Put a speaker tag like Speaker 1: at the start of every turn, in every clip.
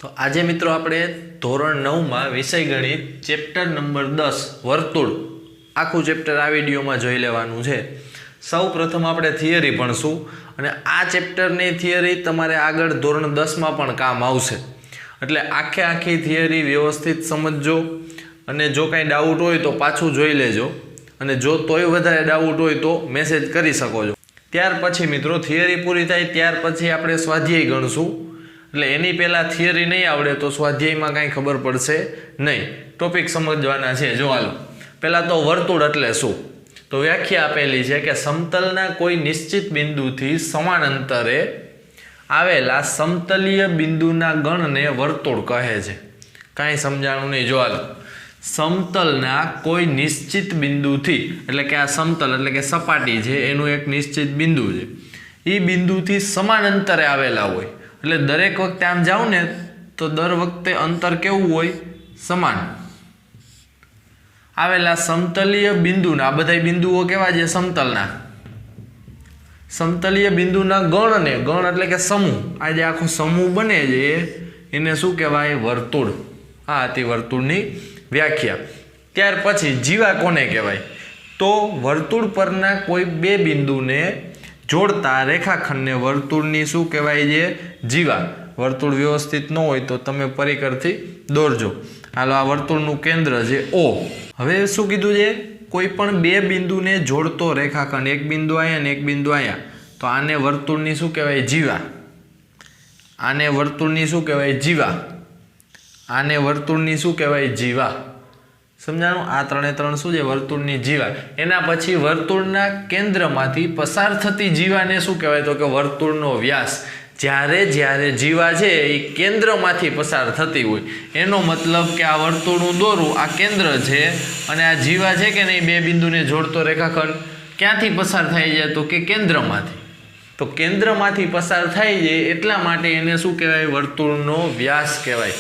Speaker 1: તો આજે મિત્રો આપણે ધોરણ 9 માં વિષય ગણિત ચેપ્ટર નંબર 10 વર્તુળ આખું ચેપ્ટર આ વિડિયોમાં જોઈ લેવાનું છે। સૌપ્રથમ આપણે થિયરી ભણશું અને આ ચેપ્ટરની થિયરી તમારે આગળ ધોરણ 10 માં પણ કામ આવશે। એટલે આખી થિયરી વ્યવસ્થિત સમજજો અને જો કાંઈ ડાઉટ હોય તો પાછું જોઈ લેજો અને જો તોય વધારે ડાઉટ હોય તો મેસેજ કરી શકો છો। ત્યાર પછી મિત્રો થિયરી પૂરી થાય ત્યાર પછી આપણે સ્વાધ્યાય ગણશું। એટલે એની પહેલાં થિયરી નહીં આવડે તો સ્વાધ્યાયમાં કાંઈ ખબર પડશે નહીં। ટોપિક સમજવાના છે। જો હાલો પહેલાં તો વર્તુળ એટલે શું? તો વ્યાખ્યા આપેલી છે કે સમતલના કોઈ નિશ્ચિત બિંદુથી સમાન અંતરે આવેલા સમતલીય બિંદુના ગણને વર્તુળ કહે છે। કાંઈ સમજાણું નહીં। જો હાલો સમતલના કોઈ નિશ્ચિત બિંદુથી એટલે કે આ સમતલ એટલે કે સપાટી છે એનું એક નિશ્ચિત બિંદુ છે, એ બિંદુથી સમાન અંતરે આવેલા હોય એટલે દરેક વખતે આમ જાવ ને તો દર વખતે અંતર કેવું હોય? સમાન આવેલા સમતલીય બિંદુના આ બધા બિંદુઓ કેવા છે? સમતલના સમતલીય બિંદુના ગણને, ગણ એટલે કે સમૂહ, આ જે આખો સમૂહ બને છે એને શું કહેવાય? વર્તુળ। આ હતી વર્તુળની વ્યાખ્યા। ત્યાર પછી જીવા કોને કહેવાય? તો વર્તુળ પરના કોઈ બે બિંદુને જોડતા રેખાખંડને વર્તુળની શું કહેવાય છે? જીવા। વર્તુળ વ્યવસ્થિત ન હોય તો તમે પરિકરથી દોરજો। હાલો આ વર્તુળનું કેન્દ્ર છે O। હવે શું કીધું છે? કોઈ પણ બે બિંદુને જોડતો રેખાખંડ, એક બિંદુ અહીંયા ને એક બિંદુ અહીંયા, તો આને વર્તુળની શું કહેવાય? જીવા। આને વર્તુળની શું કહેવાય? જીવા। આને વર્તુળની શું કહેવાય? જીવા। સમજાણું? આ ત્રણે ત્રણ શું છે? વર્તુળની જીવા। એના પછી વર્તુળના કેન્દ્રમાંથી પસાર થતી જીવાને શું કહેવાય? તો કે વર્તુળનો વ્યાસ। જ્યારે જીવા છે એ કેન્દ્રમાંથી પસાર થતી હોય એનો મતલબ કે આ વર્તુળનું દોરું આ કેન્દ્ર છે અને આ જીવા છે કે નહીં બે બિંદુને જોડતો રેખાખંડ ક્યાંથી પસાર થાય છે? તો કે કેન્દ્રમાંથી। તો કેન્દ્રમાંથી પસાર થાય છે એટલા માટે એને શું કહેવાય? વર્તુળનો વ્યાસ કહેવાય।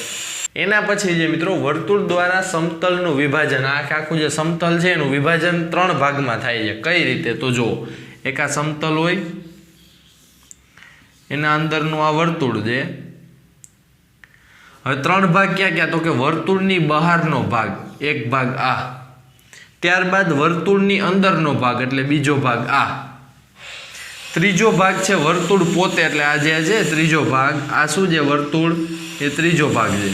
Speaker 1: એના પછી જે મિત્રો વર્તુળ દ્વારા સમતલનું વિભાજન, આખું જે સમતલ છે એનું વિભાજન ત્રણ ભાગમાં થાય છે। કઈ રીતે? તો જુઓ, એક આ સમતલ હોય એના અંદરનું આ વર્તુળ છે। હવે ત્રણ ભાગ ક્યાં? તો કે વર્તુળની બહારનો ભાગ એક ભાગ આ, ત્યારબાદ વર્તુળની અંદરનો ભાગ એટલે બીજો ભાગ આ, ત્રીજો ભાગ છે વર્તુળ પોતે એટલે આ જે છે ત્રીજો ભાગ, આ શું છે? વર્તુળ એ ત્રીજો ભાગ છે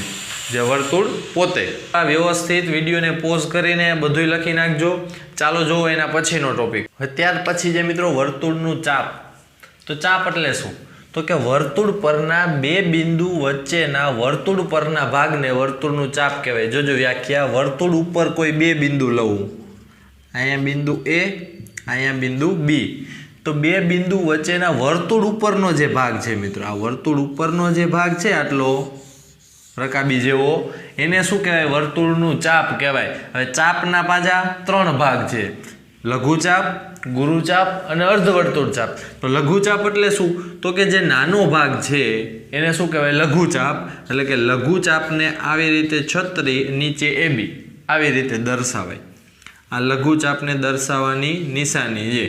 Speaker 1: જે વર્તુળ પોતે। આ વ્યવસ્થિત વિડીયોને પોઝ કરીને બધું લખી નાખજો। ચાલો જોવો એના પછીનો ટોપિક। ત્યાર પછી જે મિત્રો વર્તુળનું ચાપ। તો ચાપ એટલે શું? તો કે વર્તુળ પરના બે બિંદુ વચ્ચેના વર્તુળ પરના ભાગને વર્તુળનું ચાપ કહેવાય। જોજો વ્યાખ્યા, વર્તુળ ઉપર કોઈ બે બિંદુ લઉં, અહીંયા બિંદુ A, અહીંયા બિંદુ B, તો બે બિંદુ વચ્ચેના વર્તુળ ઉપરનો જે ભાગ છે મિત્રો, આ વર્તુળ ઉપરનો જે ભાગ છે આટલો રકાબી જેવો, એને શું કહેવાય? વર્તુળનું ચાપ કહેવાય। હવે ચાપના પાછા ત્રણ ભાગ છે, લઘુચાપ, ગુરુચાપ અને અર્ધવર્તુળ ચાપ। તો લઘુચાપ એટલે શું? તો કે જે નાનો ભાગ છે એને શું કહેવાય? લઘુચાપ। એટલે કે લઘુચાપને આવી રીતે છત્રી નીચે AB આવી રીતે દર્શાવાય। આ લઘુચાપને દર્શાવવાની નિશાની છે।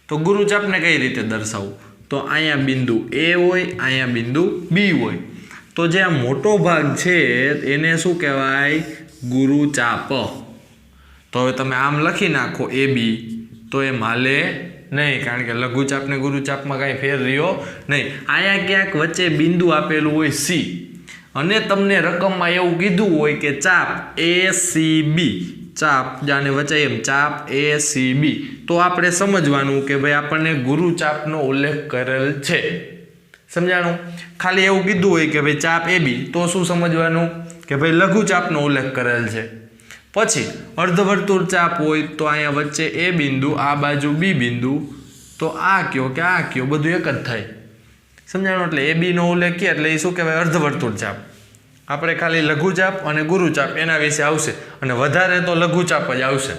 Speaker 1: તો ગુરુચાપને કઈ રીતે દર્શાવવું? તો અહીંયા બિંદુ A હોય, અહીંયા બિંદુ B હોય, તો જે આ મોટો ભાગ છે એને શું કહેવાય? ગુરુચાપ। તો હવે તમે આમ લખી નાખો AB તો એ હાલે નહીં, કારણ કે લઘુચાપ ને ગુરુચાપમાં કાંઈ ફેર રહ્યો નહીં। અહીંયા ક્યાંક વચ્ચે બિંદુ આપેલું હોય C અને તમને રકમમાં એવું કીધું હોય કે ચાપ ACB, ચાપ જાને વચ્ચે એમ ચાપ ACB, તો આપણે સમજવાનું કે ભાઈ આપણને ગુરુચાપનો ઉલ્લેખ કરેલ છે। સમજાણું? ખાલી એવું કીધું હોય કે ભાઈ ચાપ AB તો શું સમજવાનું? કે ભાઈ લઘુચાપનો ઉલ્લેખ કરેલ છે। પછી અર્ધવર્તુળ ચાપ હોય તો અહીંયા વચ્ચે A બિંદુ, આ બાજુ B બિંદુ, તો આ કયો કે આ કયો બધું એક જ થાય। સમજાણું? એટલે AB નો ઉલ્લેખ કે એટલે એ શું કહેવાય? અર્ધવર્તુળ ચાપ। આપણે ખાલી લઘુચાપ અને ગુરુચાપ એના વિશે આવશે અને વધારે તો લઘુચાપ જ આવશે।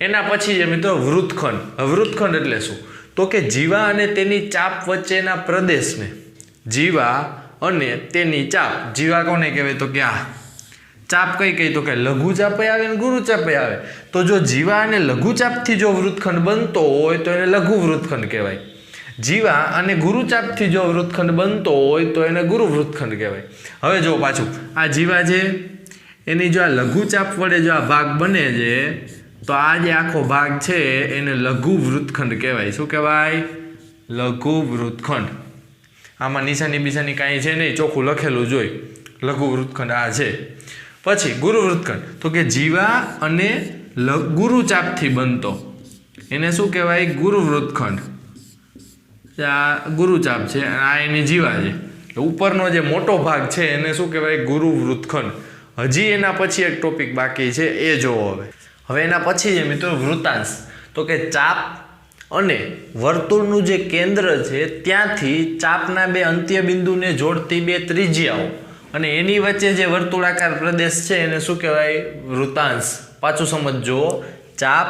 Speaker 1: એના પછી જે મિત્રો વૃત્તખંડ। વૃત્તખંડ એટલે શું? તો કે જીવા અને તેની ચાપ વચ્ચેના પ્રદેશને, જીવા અને તેની ચાપ, જીવા કોને કહેવાય? તો કે આ ચાપ કઈ? તો કે લઘુચાપ આવે ને ગુરુચાપ આવે। તો જો જીવા અને લઘુચાપથી જો વૃત્તખંડ બનતો હોય તો એને લઘુ વૃત્તખંડ કહેવાય। જીવા અને ગુરુચાપથી જો વૃત્તખંડ બનતો હોય તો એને ગુરુ વૃત્તખંડ કહેવાય. હવે જો પાછું આ જીવા છે એની જો આ લઘુચાપ વડે જો આ ભાગ બને છે તો આ જે આખો ભાગ છે એને લઘુ વૃત્તખંડ કહેવાય. શું કહેવાય? લઘુ વૃત્તખંડ. આમાં નિશાની બિશાની કાંઈ છે નહીં, ચોખ્ખું લખેલું જોઈ લઘુ વૃત્તખંડ આ છે. પછી ગુરુ વૃત્તખંડ તો કે જીવા અને ગુરુચાપથી બનતો એને શું કહેવાય? ગુરુ વૃત્તખંડ. આ ગુરુચાપ છે અને આ એની જીવા છે. ઉપરનો જે મોટો ભાગ છે એને શું કહેવાય? ગુરુ વૃત્તખંડ. હજી એના પછી એક ટોપિક બાકી છે એ જોવો. હવે એના પછી છે મિત્રો વૃત્તાંશ. તો કે ચાપ અને વર્તુળનું જે કેન્દ્ર છે ત્યાંથી ચાપના બે અંત્ય બિંદુને જોડતી બે ત્રિજ્યાઓ અને એની વચ્ચે જે વર્તુળાકાર પ્રદેશ છે એને શું કહેવાય? વૃત્તાંશ. પાછું સમજો, ચાપ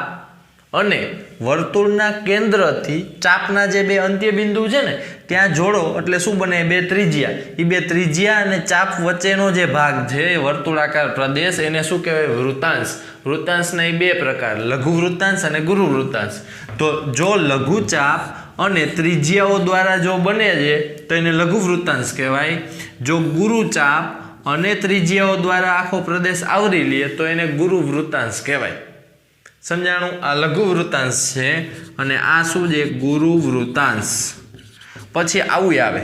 Speaker 1: અને વર્તુળના કેન્દ્રથી ચાપના જે બે અંત્ય બિંદુ છે ને ત્યાં જોડો એટલે શું બને? બે ત્રિજ્યા. એ બે ત્રિજ્યા અને ચાપ વચ્ચેનો જે ભાગ છે એ વર્તુળાકાર પ્રદેશ એને શું કહેવાય? વૃત્તાંશ. વૃત્તાંશના એ બે પ્રકાર, લઘુ વૃત્તાંશ અને ગુરુ વૃત્તાંશ. તો જો લઘુ ચાપ અને ત્રિજ્યાઓ દ્વારા જો બને છે તો એને લઘુ વૃત્તાંશ કહેવાય. જો ગુરુ ચાપ અને ત્રિજ્યાઓ દ્વારા આખો પ્રદેશ આવરી લે તો એને ગુરુ વૃત્તાંશ કહેવાય. સમજાણું? આ લઘુ વૃત્તાંશ છે અને આ શું છે? ગુરુ વૃત્તાંશ. પછી આવું આવે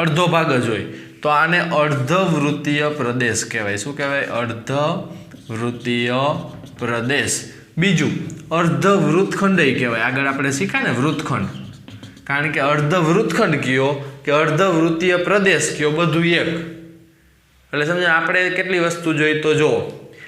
Speaker 1: અડધો ભાગ જ હોય તો આને અર્ધવૃત્તીય પ્રદેશ કહેવાય. શું કહેવાય? અર્ધવૃત્તીય પ્રદેશ. બીજું અર્ધવૃત્તખંડ કહેવાય. આગળ આપણે શીખ્યા ને વૃત્તખંડ. કારણ કે અર્ધવૃત્તખંડ કયો કે અર્ધવૃત્તીય પ્રદેશ કયો બધું એક. એટલે સમજો આપણે કેટલી વસ્તુ જોઈ તો જો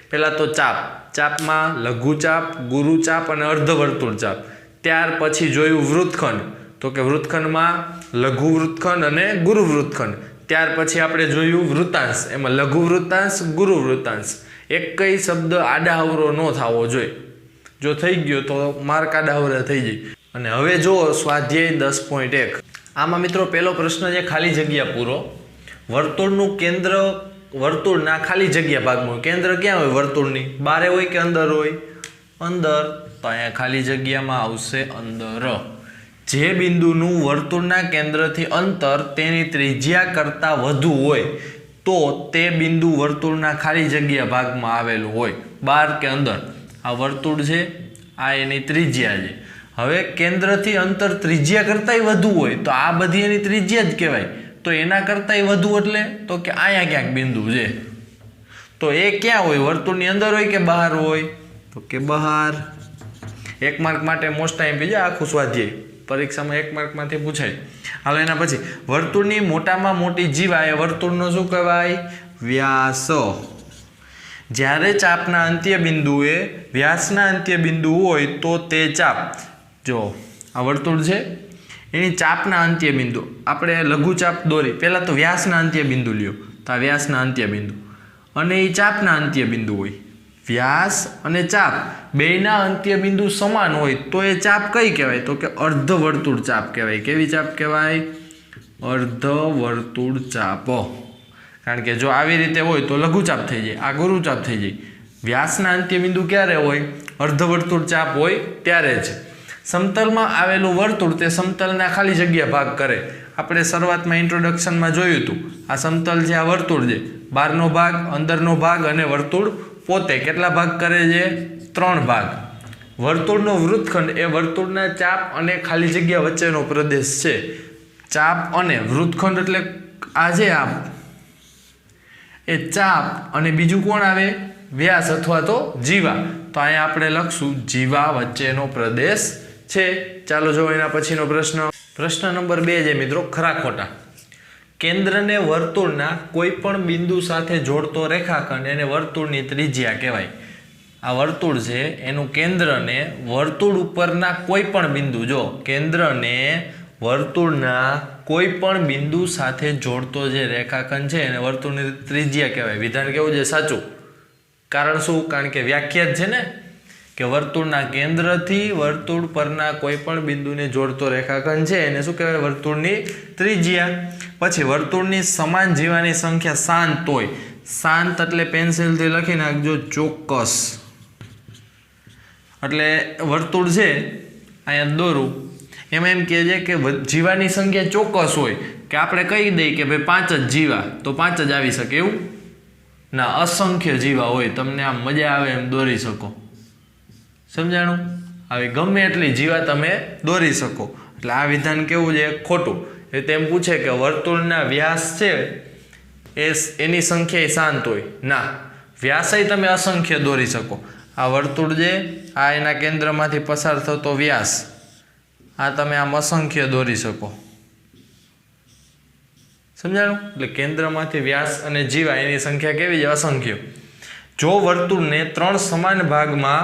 Speaker 1: પહેલાં તો ચાપ. ચાપમાં લઘુચાપ, ગુરુચાપ અને અર્ધવર્તુળ ચાપ. ત્યાર પછી જોયું વૃત્તખંડ. તો કે વૃત્તખંડમાં લઘુ વૃત્તખંડ અને ગુરુ વૃત્તખંડ. ત્યાર પછી આપણે જોયું વૃત્તાંશ. એમાં લઘુ વૃત્તાંશ, ગુરુ વૃત્તાંશ. એક કઈ શબ્દ આડાહવરો ન થવો જોઈએ. જો થઈ ગયો તો માર્ક આડાહવરા થઈ જાય. અને હવે જો સ્વાધ્યાય 10.1 આમાં મિત્રો પહેલો પ્રશ્ન છે ખાલી જગ્યા પૂરો. વર્તુળનું કેન્દ્ર વર્તુળના ખાલી જગ્યા ભાગમાં. કેન્દ્ર ક્યાં હોય વર્તુળની? બારે હોય કે અંદર હોય? અંદર. તો અહીંયા ખાલી જગ્યામાં આવશે અંદર. જે બિંદુનું વર્તુળના કેન્દ્રથી અંતર તેની ત્રિજ્યા કરતાં વધુ હોય તો તે બિંદુ વર્તુળના ખાલી જગ્યા ભાગમાં આવેલું હોય. બહાર કે અંદર? આ વર્તુળ છે, આ એની ત્રિજ્યા છે. હવે કેન્દ્રથી અંતર ત્રિજ્યા કરતાંય વધુ હોય તો આ બધી એની ત્રિજ્યા જ કહેવાય. તો એના કરતાંય વધુ એટલે તો કે અહીંયા ક્યાંક બિંદુ છે. તો એ ક્યાં હોય? વર્તુળની અંદર હોય કે બહાર હોય? તો કે બહાર. 1 માર્ક માટે મોસ્ટ ટાઈમ બીજા આખું સ્વાધ્યાય પરીક્ષામાં 1 માર્કમાંથી પૂછાય. હાલો એના પછી વર્તુળની મોટામાં મોટી જીવા એ વર્તુળનો શું કહેવાય? વ્યાસ. જ્યારે ચાપના અંત્ય બિંદુએ વ્યાસના અંત્ય બિંદુ હોય તો તે ચાપ. જો આ વર્તુળ છે એની ચાપના અંત્ય બિંદુ આપણે લઘુચાપ દોરી. પહેલાં તો વ્યાસના અંત્ય બિંદુ લ્યો તો આ વ્યાસના અંત્ય બિંદુ અને એ ચાપના અંત્ય બિંદુ હોય. વ્યાસ અને ચાપ બેયના અંત્ય બિંદુ સમાન હોય તો એ ચાપ કઈ કહેવાય? તો કે અર્ધવર્તુળ ચાપ કહેવાય. કેવી ચાપ કહેવાય? અર્ધવર્તુળ ચાપ. કારણ કે જો આવી રીતે હોય તો લઘુચાપ થઈ જાય, આ ગુરુચાપ થઈ જાય. વ્યાસના અંત્ય બિંદુ ક્યારે હોય? અર્ધવર્તુળ ચાપ હોય ત્યારે જ. સમતલમાં આવેલું વર્તુળ તે સમતલના ખાલી જગ્યા ભાગ કરે. આપણે શરૂઆતમાં ઇન્ટ્રોડક્શનમાં જોયું હતું. આ સમતલ છે, આ વર્તુળ છે. બહારનો ભાગ, અંદરનો ભાગ અને વર્તુળ પોતે કેટલા ભાગ કરે છે? 3 ભાગ. વર્તુળનો વૃત્તખંડ એ વર્તુળના ચાપ અને ખાલી જગ્યા વચ્ચેનો પ્રદેશ છે. ચાપ અને વૃત્તખંડ એટલે આ છે આ એ ચાપ અને બીજું કોણ આવે? વ્યાસ અથવા તો જીવા. તો અહીંયા આપણે લખશું જીવા વચ્ચેનો પ્રદેશ છે. ચાલો જો એના પછીનો પ્રશ્ન. પ્રશ્ન નંબર 2 છે મિત્રો, ખરા ખોટા. કેન્દ્રને વર્તુળના કોઈ પણ બિંદુ સાથે જોડતો રેખાખંડ એને વર્તુળની ત્રિજ્યા કહેવાય. આ વર્તુળ છે એનું કેન્દ્રને વર્તુળ ઉપરના કોઈ પણ બિંદુ, જો કેન્દ્રને વર્તુળના કોઈ પણ બિંદુ સાથે જોડતો જે રેખાખંડ છે એને વર્તુળની ત્રિજ્યા કહેવાય. વિધાન કેવું છે? સાચું. કારણ શું? કારણ કે વ્યાખ્યા જ છે ને કે વર્તુળના કેન્દ્રથી વર્તુળ પરના કોઈ પણ બિંદુને જોડતો રેખાખંડ છે એને શું કહેવાય? વર્તુળની ત્રિજ્યા. પછી વર્તુળની સમાન જીવાની સંખ્યા શાંત હોય. શાંત એટલે પેન્સિલથી લખી નાખજો ચોક્કસ. એટલે વર્તુળ છે અહીંયા દોરું, એમાં એમ કહે છે કે જીવાની સંખ્યા ચોક્કસ હોય કે આપણે કહી દઈએ કે ભાઈ 5 જ જીવા તો 5 જ આવી શકે એવું ના, અસંખ્ય જીવા હોય, તમને આમ મજા આવે એમ દોરી શકો, સમજાણું? આવી ગમે એટલી જીવા તમે દોરી શકો. એટલે આ વિધાન કેવું છે? ખોટું. એ તેમ પૂછે કે વર્તુળના વ્યાસ છે એની સંખ્યા શાંત હોય, ના, વ્યાસય તમે અસંખ્ય દોરી શકો. આ વર્તુળ છે, આ એના કેન્દ્રમાંથી પસાર થતો વ્યાસ, આ તમે આમ અસંખ્ય દોરી શકો, સમજાણું? એટલે કેન્દ્રમાંથી વ્યાસ અને જીવા એની સંખ્યા કેવી છે? અસંખ્ય. જો વર્તુળને 3 સમાન ભાગમાં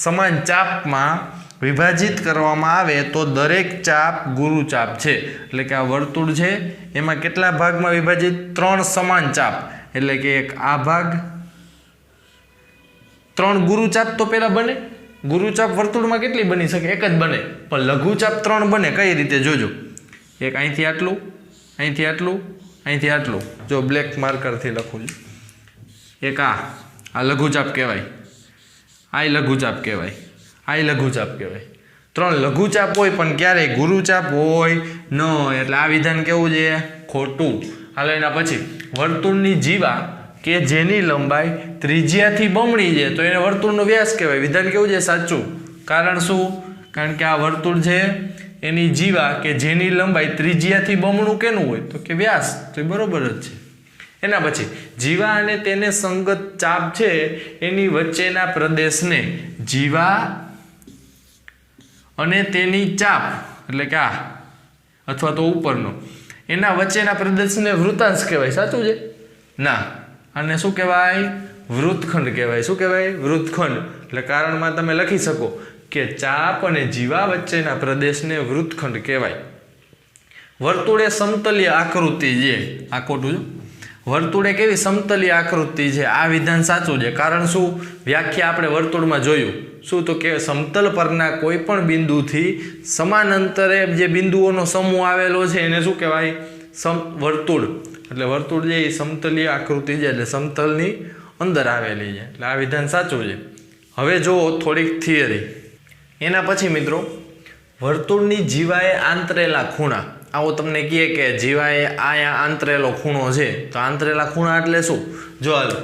Speaker 1: સમાન ચાપમાં વિભાજિત કરવામાં આવે તો દરેક ચાપ ગુરુચાપ છે. એટલે કે આ વર્તુળ છે એમાં કેટલા ભાગમાં વિભાજિત? 3 સમાન ચાપ. એટલે કે એક આ ભાગ, 3 ગુરુચાપ તો પેલા બને. ગુરુચાપ વર્તુળમાં કેટલી બની શકે? એક જ બને, પણ લઘુચાપ 3 બને. કઈ રીતે? જોજો. એક અહીંથી આટલું, અહીંથી આટલું, અહીંથી આટલું. જો બ્લેક માર્કરથી લખું છું. એક આ લઘુચાપ કહેવાય, આ લઘુચાપ કહેવાય, આ લઘુચાપ કહેવાય. 3 લઘુચાપ હોય પણ ક્યારેય ગુરુચાપ હોય ન હોય. એટલે આ વિધાન કેવું છે? ખોટું. હાલો એના પછી વર્તુળની જીવા કે જેની લંબાઈ ત્રિજ્યાથી બમણી છે તો એને વર્તુળનો વ્યાસ કહેવાય. વિધાન કેવું છે? સાચું. કારણ શું? કારણ કે આ વર્તુળ છે એની જીવા કે જેની લંબાઈ ત્રિજ્યાથી બમણું કેનું હોય? તો કે વ્યાસ. તો એ બરોબર જ છે. એના પછી જીવા અને તેને સંગત ચાપ છે એની વચ્ચેના પ્રદેશને જીવા અને તેની ચાપ, એટલે કે આ અથવા તો ઉપરનો, એના વચ્ચેના પ્રદેશને વૃત્તાંશ કહેવાય. સાચું છે? ના, આને શું કહેવાય? વૃત્તખંડ કહેવાય. શું કહેવાય? વૃત્તખંડ. એટલે કારણમાં તમે લખી શકો કે ચાપ અને જીવા વચ્ચેના પ્રદેશને વૃત્તખંડ કહેવાય. વર્તુળે સમતલીય આકૃતિ છે. આ ખોટું છે. વર્તુળે કેવી સમતલીય આકૃતિ છે? આ વિધાન સાચું છે. કારણ શું? વ્યાખ્યા આપણે વર્તુળમાં જોયું. શું? તો કે સમતલ પરના કોઈ પણ બિંદુથી સમાન અંતરે જે બિંદુઓનો સમૂહ આવેલો છે એને શું કહેવાય? વર્તુળ. એટલે વર્તુળ જે સમતલીય આકૃતિ છે, એટલે સમતલની અંદર આવેલી છે. એટલે આ વિધાન સાચું છે. હવે જુઓ થોડીક થિયરી. એના પછી મિત્રો વર્તુળની જીવાએ આંતરેલા ખૂણા. આવો તમને કહે કે જીવાએ આયા આંતરેલો ખૂણો છે, તો આંતરેલા ખૂણા એટલે શું? જો હાલો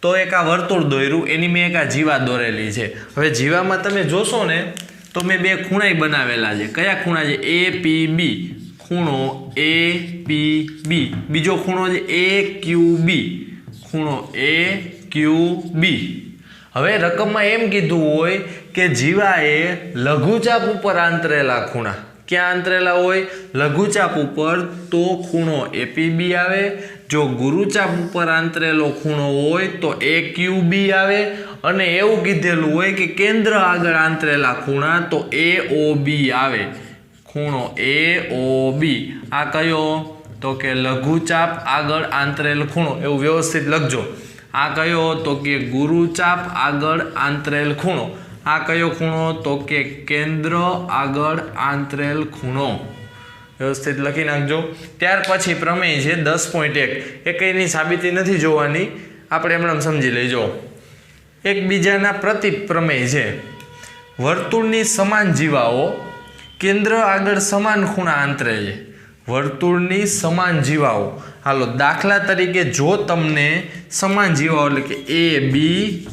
Speaker 1: તો એક આ વર્તુળ દોર્યું, એની મેં એક આ જીવા દોરેલી છે. હવે જીવામાં તમે જોશો ને તો મેં 2 ખૂણાય બનાવેલા છે. કયા ખૂણા છે? એ પી બી. ખૂણો એ પી બી. બીજો ખૂણો છે એ ક્યુ બી. ખૂણો એ ક્યુ બી. હવે રકમમાં એમ કીધું હોય કે જીવાએ લઘુચાપ ઉપર આંતરેલા ખૂણા. ક્યાં આંતરેલા હોય? લઘુચાપ ઉપર, તો ખૂણો એપીબી આવે. જો ગુરુચાપ ઉપર આંતરેલો ખૂણો હોય તો એક્યુબી આવે. અને એવું કીધેલું હોય કે કેન્દ્ર આગળ આંતરેલા ખૂણા તો એઓબી આવે. ખૂણો એઓબી આ કયો? તો કે લઘુચાપ આગળ આંતરેલ ખૂણો. એવું વ્યવસ્થિત લખજો. આ કયો? તો કે ગુરુચાપ આગળ આંતરેલ ખૂણો. આ કયો ખૂણો? તો કે કેન્દ્ર આગળ આંતરેલ ખૂણો. વ્યવસ્થિત લખી નાખજો. ત્યાર પછી પ્રમેય છે 10.1. એ કંઈની સાબિતી નથી જોવાની, આપણે એમણે સમજી લઈજો. એકબીજાના પ્રતીપ પ્રમેય છે. વર્તુળની સમાન જીવાઓ કેન્દ્ર આગળ સમાન ખૂણા આંતરે છે. વર્તુળની સમાન જીવાઓ. હાલો દાખલા તરીકે જો તમને સમાન જીવાઓ એટલે કે એ બી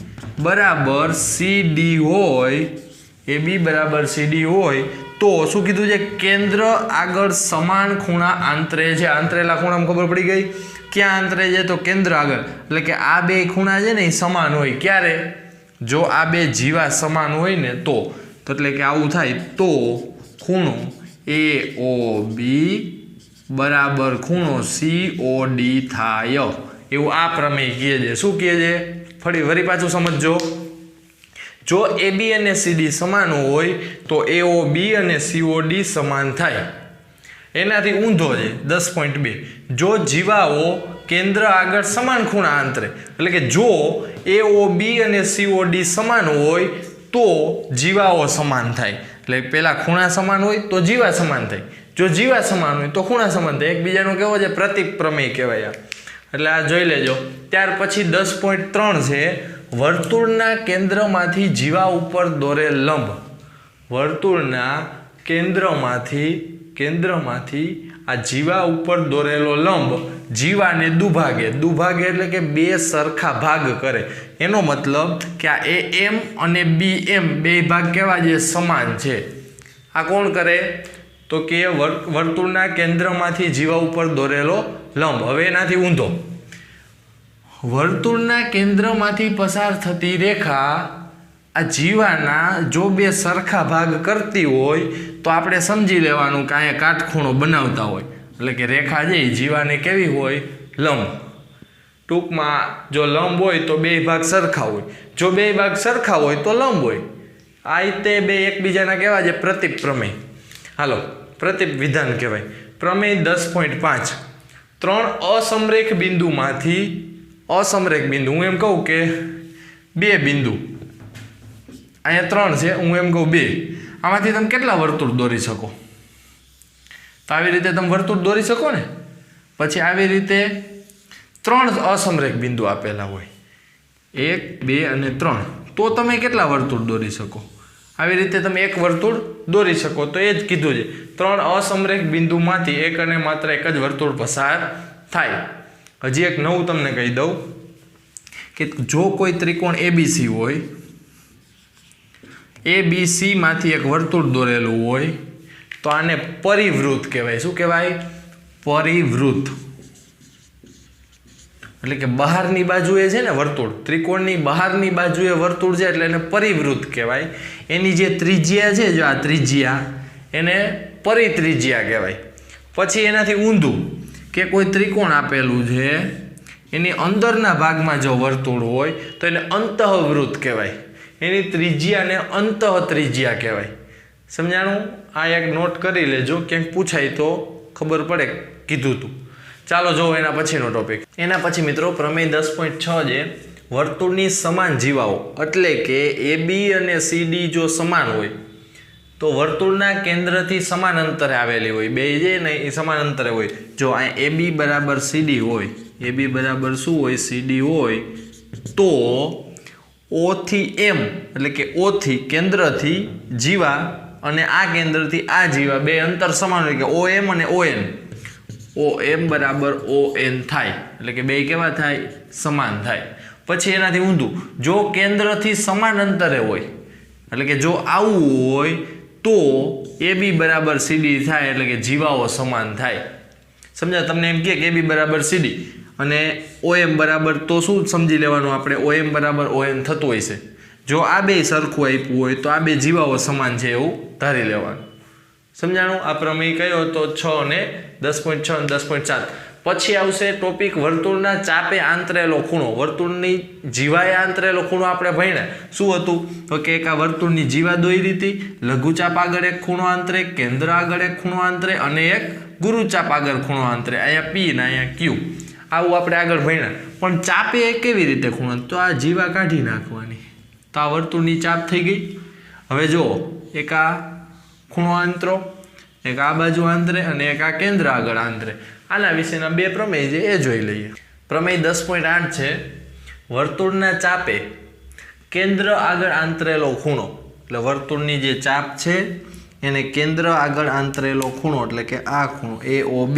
Speaker 1: બરાબર સી ડી હોય, એ બી બરાબર સી ડી હોય તો શું કીધું છે? કેન્દ્ર આગળ સમાન ખૂણા આંતરે છે. આંતરેલા ખૂણામાં ખબર પડી ગઈ. ક્યાં આંતરે છે? તો કેન્દ્ર આગળ. એટલે કે આ 2 ખૂણા છે ને એ સમાન હોય. ક્યારે? જો આ 2 જીવા સમાન હોય ને તો એટલે કે આવું થાય તો ખૂણો એ ઓ બી બરાબર ખૂણો સી ઓ ડી થાય. એવું આ પ્રમેય કહે છે. શું કહે છે? વળી પાછું સમજજો. જો એ બી અને સીડી સમાન હોય તો એઓબી અને સીઓડી સમાન થાય. એનાથી ઊંધો છે 10.2. જો જીવાઓ કેન્દ્ર આગળ સમાન ખૂણા આંતરે, એટલે કે જો એઓબી અને સીઓડી સમાન હોય તો જીવાઓ સમાન થાય. એટલે પહેલા ખૂણા સમાન હોય તો જીવા સમાન થાય. જો જીવા સમાન હોય તો ખૂણા સમાન થાય. એકબીજાનો કેવો છે? પ્રતીક પ્રમેય કહેવાય. એટલે આ જોઈ લેજો. ત્યાર પછી 10.3 છે વર્તુળના કેન્દ્રમાંથી જીવા ઉપર દોરેલ લંબ, વર્તુળના કેન્દ્રમાંથી આ જીવા ઉપર દોરેલો લંબ જીવાને દુભાગે, દુભાગે એટલે કે બે સરખા ભાગ કરે. એનો મતલબ કે આ AM અને BM બે ભાગ કેવા છે? સમાન છે. આ કોણ કરે? તો કે વર્તુળના કેન્દ્રમાંથી જીવા ઉપર દોરેલો લંબ. હવે એનાથી ઊંધો, વર્તુળના કેન્દ્રમાંથી પસાર થતી રેખા આ જીવાના જો બે સરખા ભાગ કરતી હોય તો આપણે સમજી લેવાનું કે અહીંયા કાટખૂણો બનાવતા હોય, એટલે કે રેખા જે જીવાને કેવી હોય? લંબ. ટૂંકમાં જો લંબ હોય તો બે ભાગ સરખા હોય, જો બે ભાગ સરખા હોય તો લંબ હોય. આ રીતે બે એકબીજાના કહેવાય છે પ્રતીપ પ્રમેય. હાલો, પ્રતીપ વિધાન કહેવાય. પ્રમેય 10.5 ત્રણ અસમરેખ બિંદુમાંથી, અસમરેખ બિંદુ, હું એમ કહું કે બે બિંદુ, અહીંયા ત્રણ છે, હું એમ કહું બે, આમાંથી તમે કેટલા વર્તુળ દોરી શકો? તો આવી રીતે તમે વર્તુળ દોરી શકો ને. પછી આવી રીતે ત્રણ અસમરેખ બિંદુ આપેલા હોય, 1 2 અને 3, તો તમે કેટલા વર્તુળ દોરી શકો? આવી રીતે તમે એક વર્તુળ દોરી શકો. તો એ જ કીધું છે, ત્રણ અસમરેખ બિંદુમાંથી એક અને માત્ર એક જ વર્તુળ પસાર થાય. હજી એક નવું તમને કહી દઉં કે જો કોઈ ત્રિકોણ ABC હોય, ABC માંથી એક વર્તુળ દોરેલું હોય તો આને પરિવૃત્ત કહેવાય. શું કહેવાય? પરિવૃત્ત. એટલે કે બહારની બાજુએ છે ને વર્તુળ, ત્રિકોણની બહારની બાજુએ વર્તુળ છે એટલે એને પરિવૃત્ત કહેવાય. એની જે ત્રિજ્યા છે, જો આ ત્રિજ્યા, એને પરિત્રિજ્યા કહેવાય. પછી એનાથી ઊંધું કે કોઈ ત્રિકોણ આપેલું છે, એની અંદરના ભાગમાં જો વર્તુળ હોય તો એને અંતઃવૃત્ત કહેવાય. એની ત્રિજ્યાને અંતઃત્રિજ્યા કહેવાય. સમજાણું? આ એક નોટ કરી લેજો, ક્યાંક પૂછાય તો ખબર પડે કીધું તું. ચાલો જો એના પછીનો ટોપિક. એના પછી મિત્રો પ્રમેય 10.6 છે વર્તુળની સમાન જીવાઓ, એટલે કે AB અને CD જો સમાન હોય તો વર્તુળના કેન્દ્રથી સમાન અંતરે આવેલી હોય, બે જે ને એ સમાન અંતરે હોય. જો આ AB બરાબર CD હોય, AB બરાબર શું હોય? CD હોય, તો O થી M એટલે કે O થી કેન્દ્રથી જીવા અને આ કેન્દ્રથી આ જીવા બે અંતર સમાન હોય, કે OM અને ON, OM બરાબર ON થાય, એટલે કે બે કેવા થાય? સમાન થાય. પછી એનાથી ઊંધું, જો કેન્દ્રથી સમાન અંતરે હોય, એટલે કે જો આવું હોય તો AB બરાબર CD થાય, એટલે કે જીવાઓ સમાન થાય. સમજા? તમને એમ કે AB બરાબર CD અને OM બરાબર, તો શું સમજી લેવાનું આપણે? OM બરાબર ON થતું હોય છે. જો આ બે સરખું આપ્યું હોય તો આ બે જીવાઓ સમાન છે એવું ધારી લેવાનું. સમજાણું? આ પ્રમેય કયો હતો? 6 અને 10.6 અને 10.7. પછી આવશે ટોપિક વર્તુળના ચાપે આંતરેલો ખૂણો. વર્તુળની જીવાએ આંતરેલો ખૂણો આપણે ભણ્યા. શું હતું? તો કે એક આ વર્તુળની જીવા દોરી હતી, લઘુચાપ આગળ એક ખૂણો આંતરે, કેન્દ્ર આગળ એક ખૂણો આંતરે અને એક ગુરુચાપ આગળ ખૂણો આંતરે. અહીંયા P ને અહીંયા Q. આવું આપણે આગળ ભણ્યા. પણ ચાપે કેવી રીતે ખૂણો? તો આ જીવા કાઢી નાખવાની, તો આ વર્તુળની ચાપ થઈ ગઈ. હવે જો એક આ ખૂણો આંતરો, એક આ બાજુ આંતરે અને એક આ કેન્દ્ર આગળ આંતરે. આના વિશેના બે પ્રમેય છે એ જોઈ લઈએ. પ્રમેય 10.8 છે વર્તુળના ચાપે કેન્દ્ર આગળ આંતરેલો ખૂણો. એટલે વર્તુળની જે ચાપ છે એને કેન્દ્ર આગળ આંતરેલો ખૂણો, એટલે કે આ ખૂણો AOB,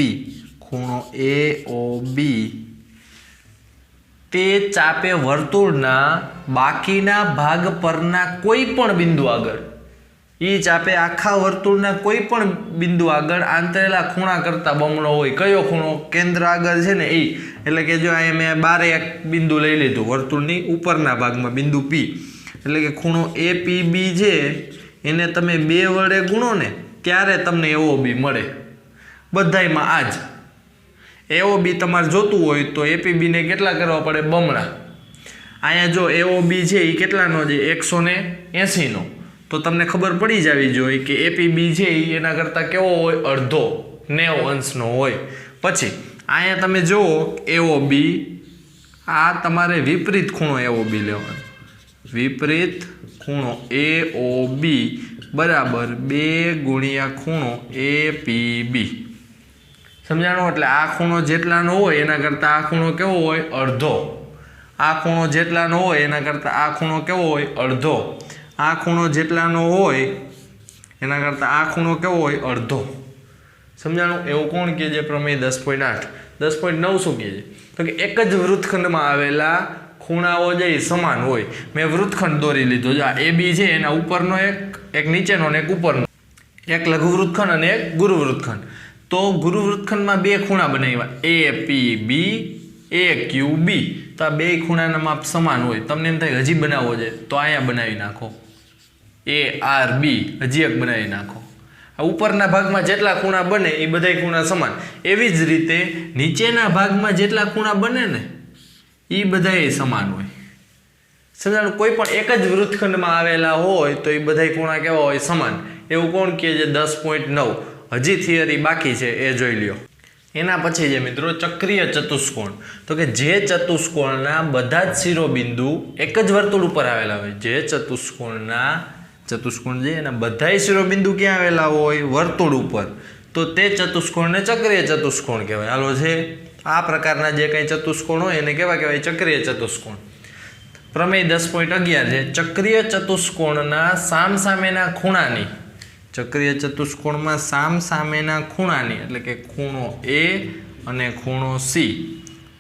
Speaker 1: ખૂણો AOB, તે ચાપે વર્તુળના બાકીના ભાગ પરના કોઈ પણ બિંદુ આગળ, એ ચાપે આખા વર્તુળના કોઈ પણ બિંદુ આગળ આંતરેલા ખૂણા કરતા બમણો હોય. કયો ખૂણો? કેન્દ્ર આગળ છે ને એ. એટલે કે જો અહીંયા મેં બારે એક બિંદુ લઈ લીધું વર્તુળની ઉપરના ભાગમાં, બિંદુ P, એટલે કે ખૂણો APB છે એને તમે 2 વડે ગુણો ને ત્યારે તમને AOB મળે. બધાયમાં આ જ. AOB તમારે જોતું હોય તો APB ને કેટલા કરવા પડે? બમણા. અહીંયા જો AOB છે એ કેટલાનો છે? 180 નો. તો તમને ખબર પડી જવી જોઈએ કે APB છે એ એના કરતાં કેવો હોય? અડધો, 90 અંશનો હોય. પછી અહીંયા તમે જુઓ AOB, આ તમારે વિપરીત ખૂણો AOB લેવાનો. વિપરીત ખૂણો AOB બરાબર 2 ગુણ્યા ખૂણો APB. સમજાણું? એટલે આ ખૂણો જેટલાનો હોય એના કરતાં આ ખૂણો કેવો હોય? અડધો. આ ખૂણો જેટલાનો હોય એના કરતાં આ ખૂણો કેવો હોય અડધો, આ ખૂણો જેટલાનો હોય એના કરતાં આ ખૂણો કેવો હોય અડધો. સમજાણું? એવું કોણ કહે છે પ્રમેય 10.8? 10.9 શું કહે છે? તો કે એક જ વૃત્તખંડમાં આવેલા ખૂણાઓ જે સમાન હોય. મેં વૃત્તખંડ દોરી લીધો, જો આ AB છે એના ઉપરનો એક નીચેનો ને એક ઉપરનો, એક લઘુ વૃત્તખંડ અને એક ગુરુ વૃત્તખંડ. તો ગુરુ વૃત્તખંડમાં બે ખૂણા બનાવ્યા, APB, AQB. તો આ બે ખૂણાના માપ સમાન હોય. તમને એમ થાય હજી બનાવવો છે તો અહીંયા બનાવી નાખો, ARB હજી એક બનાવી નાખો. આ ઉપરના ભાગમાં જેટલા ખૂણા બને એ બધા ખૂણા સમાન. એવી જ રીતે નીચેના ભાગમાં જેટલા ખૂણા બને ને એ બધા સમાન હોય. સમજાણું? કોઈ પણ એક જ વૃત્તખંડમાં આવેલા હોય તો એ બધા ખૂણા કેવા હોય સમાન. એવું કોણ કહે છે? 10.9. હજી થિયરી બાકી છે એ જોઈ લ્યો. એના પછી છે મિત્રો ચક્રીય ચતુષ્કોણ. તો કે જે ચતુષ્કોણના બધા જ શિરોબિંદુ એક જ વર્તુળ ઉપર આવેલા હોય, જે ચતુષ્કોણ છે એના બધા શિરોબિંદુ ક્યાં આવેલા હોય? વર્તુળ ઉપર. તો તે ચતુષ્કોણને ચક્રીય ચતુષ્કોણ કહેવાય. હાલો છે આ પ્રકારના જે કંઈ ચતુષ્કોણ હોય એને કેવા કહેવાય? ચક્રીય ચતુષ્કોણ. પ્રમેય 10.11 છે ચક્રીય ચતુષ્કોણના સામસામેના ખૂણાની, ચક્રીય ચતુષ્કોણમાં સામસામેના ખૂણાની એટલે કે ખૂણો A અને ખૂણો C,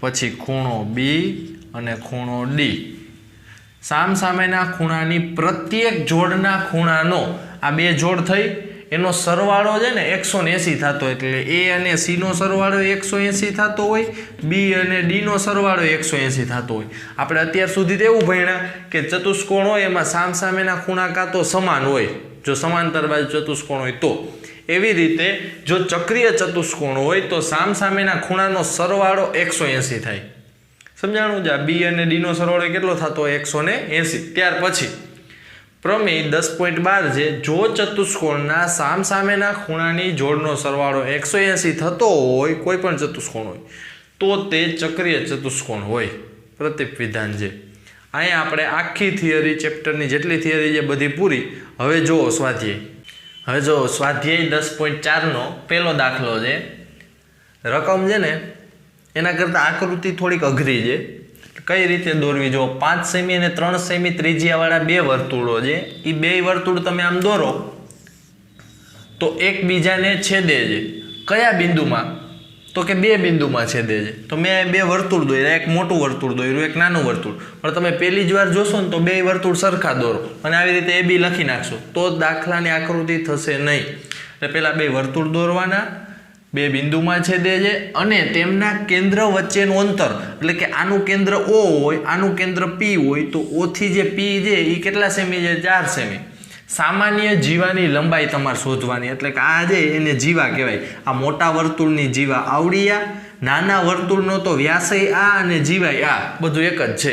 Speaker 1: પછી ખૂણો B અને ખૂણો D, સામસામેના ખૂણાની પ્રત્યેક જોડના ખૂણાનો, આ બે જોડ થઈ એનો સરવાળો છે ને 180 થતો હોય. એટલે A અને C નો સરવાળો 180 થતો હોય, B અને D નો સરવાળો 180 થતો હોય. આપણે અત્યાર સુધી તો એવું ભણ્યા કે ચતુષ્કોણ હોય એમાં સામસામેના ખૂણા કાં તો સમાન હોય, જો સમાંતર બાજુ ચતુષ્કોણ હોય તો. એવી રીતે જો ચક્રીય ચતુષ્કોણ હોય તો સામસામેના ખૂણાનો સરવાળો 180 થાય. સમજાણું? જા B અને D નો સરવાળો કેટલો થતો હોય? 180. ત્યાર પછી પ્રમેય 10.12 છે જો ચતુષ્કોણના સામસામેના ખૂણાની જોડનો સરવાળો 180 થતો હોય, કોઈ પણ ચતુષ્કોણ હોય તો તે ચક્રીય ચતુષ્કોણ હોય. પ્રતીપ વિધાન છે. અહીંયા આપણે આખી થિયરી ચેપ્ટરની જેટલી થિયરી છે બધી પૂરી. હવે જુઓ સ્વાધ્યાય. હવે જો સ્વાધ્યાય 10.4 પહેલો દાખલો છે. રકમ છે ને એના કરતાં આકૃતિ થોડીક અઘરી છે. કઈ રીતે દોરવી? જો 5 સેમી અને 3 સેમી ત્રિજ્યાવાળા બે વર્તુળો છે. એ બે વર્તુળ તમે આમ દોરો તો એકબીજાને છેદે છે. કયા બિંદુમાં? તો કે બે બિંદુમાં છેદે છે. તો મેં બે વર્તુળ દોર્યા, એક મોટું વર્તુળ દોર્યું, એક નાનું વર્તુળ. પણ તમે પહેલી જ વાર જોશો ને તો બે વર્તુળ સરખા દોરો અને આવી રીતે AB લખી નાખશો તો દાખલાની આકૃતિ થશે નહીં. એટલે પહેલાં બે વર્તુળ દોરવાના, બે બિંદુમાં છેદે છે અને તેમના કેન્દ્ર વચ્ચેનું અંતર, એટલે કે આનું કેન્દ્ર O હોય, આનું કેન્દ્ર P હોય તો O થી જે P છે એ કેટલા સેમી છે? 4 સેમી. સામાન્ય જીવાની લંબાઈ તમારે શોધવાની, એટલે કે આ જે એને જીવા કહેવાય. આ મોટા વર્તુળની જીવા આવડી, આ નાના વર્તુળનો તો વ્યાસય આ અને જીવાય આ બધું એક જ છે.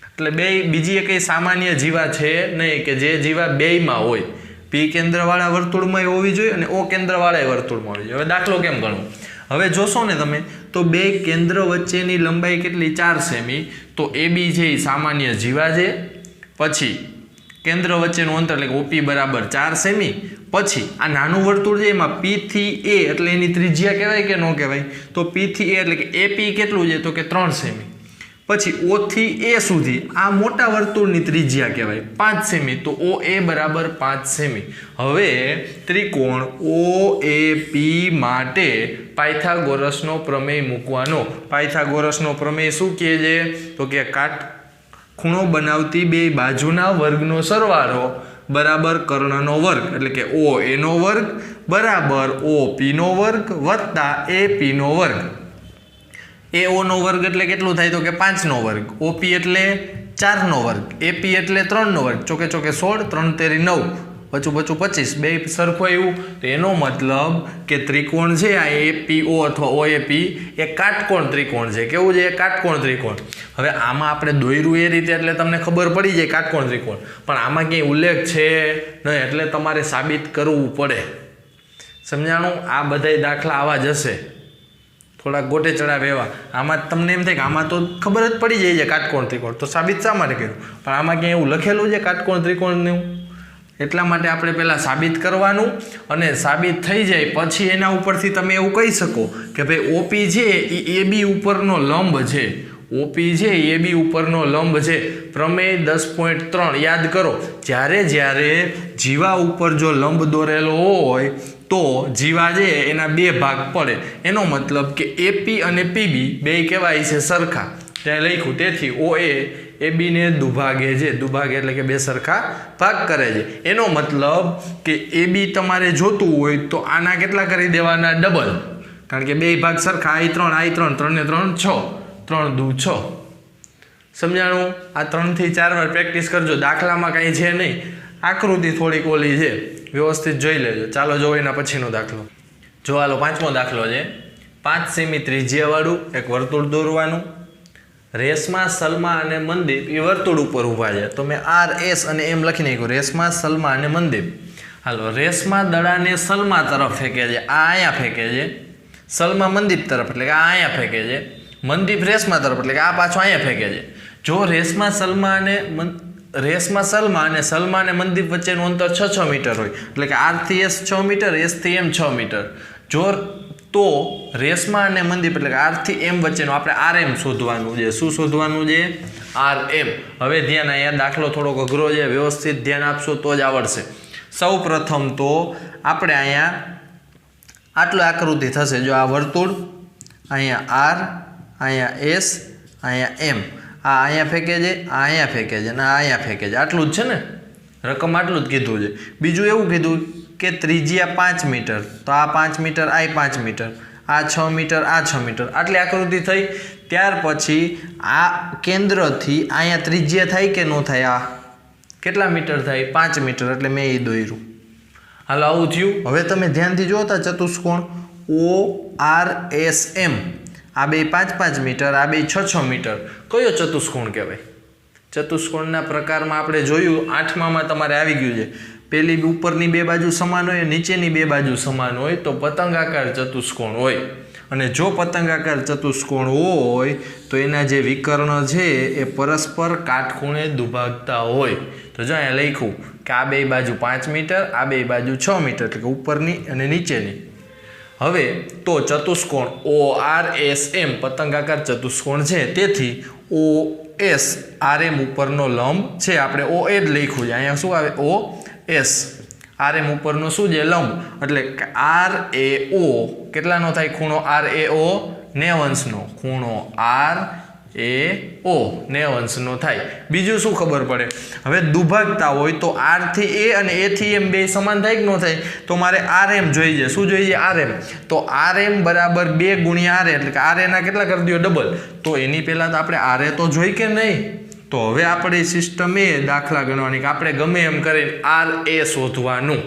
Speaker 1: એટલે બે બીજી કંઈ સામાન્ય જીવા છે નહીં કે જે જીવા બેયમાં હોય. P કેન્દ્રવાળા વર્તુળમાં હોવી જોઈએ અને O કેન્દ્રવાળા વર્તુળમાં હોવી જોઈએ. હવે દાખલો કેમ ગણવો? હવે જોશો ને તમે તો બે કેન્દ્ર વચ્ચેની લંબાઈ કેટલી? 4 સેમી. તો AB છે એ સામાન્ય જીવા છે. પછી કેન્દ્ર વચ્ચેનું અંતર એટલે કે OP બરાબર 4 સેમી. પછી આ નાનું વર્તુળ છે એમાં P થી A એટલે એની ત્રિજ્યા કહેવાય કે ન કહેવાય? તો P થી A એટલે કે AP કેટલું છે? તો કે 3 સેમી. પછી O થી A સુધી આ મોટા વર્તુળની ત્રિજ્યા કહેવાય 5 સેમી. તો OA બરાબર 5 સેમી. હવે ત્રિકોણ OAP માટે પાયથાગોરસનો પ્રમેય મૂકવાનો. પાયથાગોરસનો પ્રમેય શું કહે છે? તો કે ખૂણો બનાવતી બે બાજુના વર્ગનો સરવાળો બરાબર કર્ણનો વર્ગ, એટલે કે OA નો વર્ગ બરાબર OP નો વર્ગ વત્તા AP નો વર્ગ. AO નો વર્ગ એટલે કેટલું થાય? તો કે 5 નો વર્ગ. OP એટલે 4 નો વર્ગ. AP એટલે 3 નો વર્ગ. ચોકે ચોકે 16, 3 તેરી 9, પચું 25, બે સરખું આવ્યું. તો એનો મતલબ કે ત્રિકોણ છે આ APO અથવા OAP એ કાટકોણ ત્રિકોણ છે. કેવું છે? કાટકોણ ત્રિકોણ. હવે આમાં આપણે દોર્યું એ રીતે એટલે તમને ખબર પડી જાય કાટકોણ ત્રિકોણ, પણ આમાં ક્યાંય ઉલ્લેખ છે નહીં એટલે તમારે સાબિત કરવું પડે. સમજાણું? આ બધાય દાખલા આવા જ હશે, થોડાક ગોટે ચડાવે એવા. આમાં તમને એમ થાય કે આમાં તો ખબર જ પડી જાય છે કાટકોણ ત્રિકોણ, તો સાબિત શા માટે કર્યું? પણ આમાં ક્યાંય એવું લખેલું છે કાટકોણ ત્રિકોણનું? એટલા માટે આપણે પહેલાં સાબિત કરવાનું, અને સાબિત થઈ જાય પછી એના ઉપરથી તમે એવું કહી શકો કે ભાઈ OP છે એ AB ઉપરનો લંબ છે. ઓપી છે એ બી ઉપરનો લંબ છે પ્રમેય 10.3 યાદ કરો જ્યારે જ્યારે જીવા ઉપર જો લંબ દોરેલો હોય તો જીવા છે એના બે ભાગ પડે એનો મતલબ કે એપી અને પીબી બે કહેવાય છે સરખા ત્યાં લખ્યું તેથી ઓ એ બીને દુભાગે છે દુભાગે એટલે કે બે સરખા ભાગ કરે છે એનો મતલબ કે એ બી તમારે જોતું હોય તો આના કેટલા કરી દેવાના ડબલ કારણ કે બે ભાગ સરખા I3 3 ને 3 6 3 દુ 6 સમજાણું આ 3 થી 4 વાર પ્રેક્ટિસ કરજો દાખલામાં કાંઈ છે નહીં આકૃતિ થોડીક ઓલી છે વ્યવસ્થિત જોઈ લેજો ચાલો જો એના પછીનો દાખલો જો હાલો પાંચમો દાખલો છે 5 સેમી ત્રિજ્યાવાળું એક વર્તુળ દોરવાનું રેશમા સલમા અને મનદીપ એ વર્તુળ ઉપર ઊભા છે તો મેં RS અને એમ લખી નાખ્યું રેશમા સલમા અને મનદીપ હાલો રેશમા દડાને સલમા તરફ ફેંકે છે આ અહીંયા ફેંકે છે સલમા મનદીપ તરફ એટલે કે આ અહીંયા ફેંકે છે મનદીપ રેશમા તરફ એટલે કે આ પાછો અહીંયા ફેંકે છે જો રેશમા સલમા અને સલમા અને મનદીપ વચ્ચેનું અંતર 6 મીટર હોય એટલે કે R થી S 6 મીટર S થી M 6 મીટર જો તો રેશમા અને મનદીપ એટલે કે R થી M વચ્ચેનું આપણે RM શોધવાનું છે શું શોધવાનું છે RM હવે ધ્યાન અહીંયા દાખલો થોડોક અઘરો છે વ્યવસ્થિત ધ્યાન આપશો તો જ આવડશે સૌ પ્રથમ તો આપણે અહીંયા આટલું આકૃતિ થશે જો આ વર્તુળ અહીંયા R અહીંયા S અહીંયા M આ અહીંયા ફેંકે છે આ અહીંયા ફેંકે છે અને આ અહીંયા ફેંકે છે આટલું જ છે ને રકમ આટલું જ કીધું છે બીજું એવું કીધું કે ત્રિજ્યા 5 મીટર તો આ 5 મીટર આ 5 મીટર આ 6 મીટર આ 6 મીટર આટલી આકૃતિ થઈ ત્યાર પછી આ કેન્દ્રથી અહીંયા ત્રિજ્યા થાય કે ન થાય આ કેટલા મીટર થાય 5 મીટર એટલે મેં એ દોર્યું હાલો આવું થયું હવે તમે ધ્યાનથી જોતા ચતુષ્કોણ ORSM આ બે 5 મીટર આ બે 6 મીટર કયો ચતુષ્કોણ કહેવાય ચતુષ્કોણના પ્રકારમાં આપણે જોયું 8મામાં તમારે આવી ગયું છે પેલી ઉપરની બે બાજુ સમાન હોય નીચેની બે બાજુ સમાન હોય તો પતંગાકાર ચતુષ્કોણ હોય અને જો પતંગાકાર ચતુષ્કોણ હોય તો એના જે વિકર્ણ છે એ પરસ્પર કાટખૂણે દુભાગતા હોય તો જો અહીંયા લખ્યું કે આ બે બાજુ 5 મીટર આ બે બાજુ 6 મીટર એટલે કે ઉપરની અને નીચેની હવે તો ચતુષ્કોણ ORSM પતંગાકાર ચતુષ્કોણ છે તેથી OSRM ઉપરનો લંબ છે આપણે OA જ લખ્યું છે અહીંયા શું આવે OS RM ઉપરનો શું છે લંબ એટલે RAO કેટલાનો થાય ખૂણો RAO 90°નો ખૂણો RAO 90°નો થાય બીજું શું ખબર પડે હવે દુભાગતા હોય તો R થી A અને A થી M બે સમાન થાય કે ન થાય તો મારે RM જોઈએ શું જોઈએ RM તો RM બરાબર 2 ગુણ્યા RA એટલે કે RA ના કેટલા કરી દો ડબલ તો એની પહેલાં તો આપણે RA તો જોઈ કે નહીં તો હવે આપણી સિસ્ટમ એ દાખલા ગણવાની કે આપણે ગમે એમ કરીને RA શોધવાનું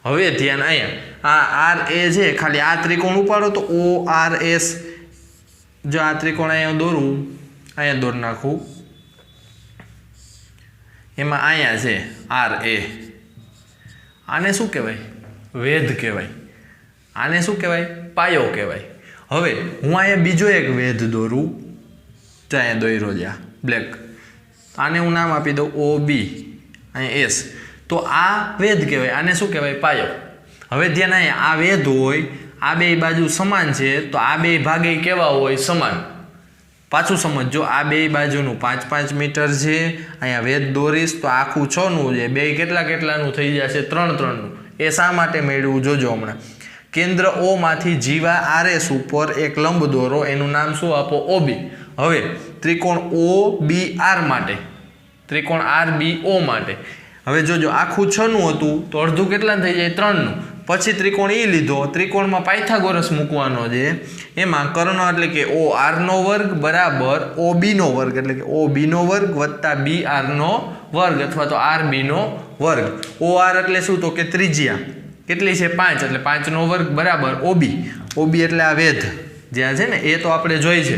Speaker 1: હવે ધ્યાન અહીંયા આ RA છે ખાલી આ ત્રિકોણ ઉપાડો તો ORS જો આ ત્રિકોણ અહીંયા દોરું અહીંયા દોર નાખું એમાં અહીંયા છે RA આને શું કહેવાય વેધ કહેવાય આને શું કહેવાય પાયો કહેવાય હવે હું અહીંયા બીજો એક વેધ દોરું તો અહીંયા દોર્યો છે બ્લેક આને હું નામ આપી દઉં OB અહીંયા S તો આ વેધ કહેવાય આને શું કહેવાય પાયો હવે ધ્યાન અહીંયા આ વેધ હોય આ બે બાજુ સમાન છે તો આ બે ભાગે કેવા હોય સમાન પાછું સમજો આ બે બાજુનું 5 મીટર છે અહીંયા વેધ દોરીશ તો આખું 6નું છે બે કેટલાનું થઈ જશે 3નું એ શા માટે મેળવું જોજો હમણાં કેન્દ્ર O માંથી જીવા RS ઉપર એક લંબ દોરો એનું નામ શું આપો OB હવે ત્રિકોણ OBR માટે ત્રિકોણ RBO માટે હવે જોજો આખું 6નું હતું તો અડધું કેટલા થઈ જાય 3નું પછી ત્રિકોણ E લીધો ત્રિકોણમાં પાયથાગોરસ મૂકવાનો છે એમાં કર્ણ એટલે કે OR નો વર્ગ બરાબર OB નો વર્ગ એટલે કે OB નો વર્ગ વત્તા BR નો વર્ગ અથવા તો RB નો વર્ગ OR એટલે શું તો કે ત્રિજ્યા કેટલી છે 5 એટલે 5 નો વર્ગ બરાબર OB એટલે આ વેધ જ્યાં છે ને એ તો આપણે જોઈ છે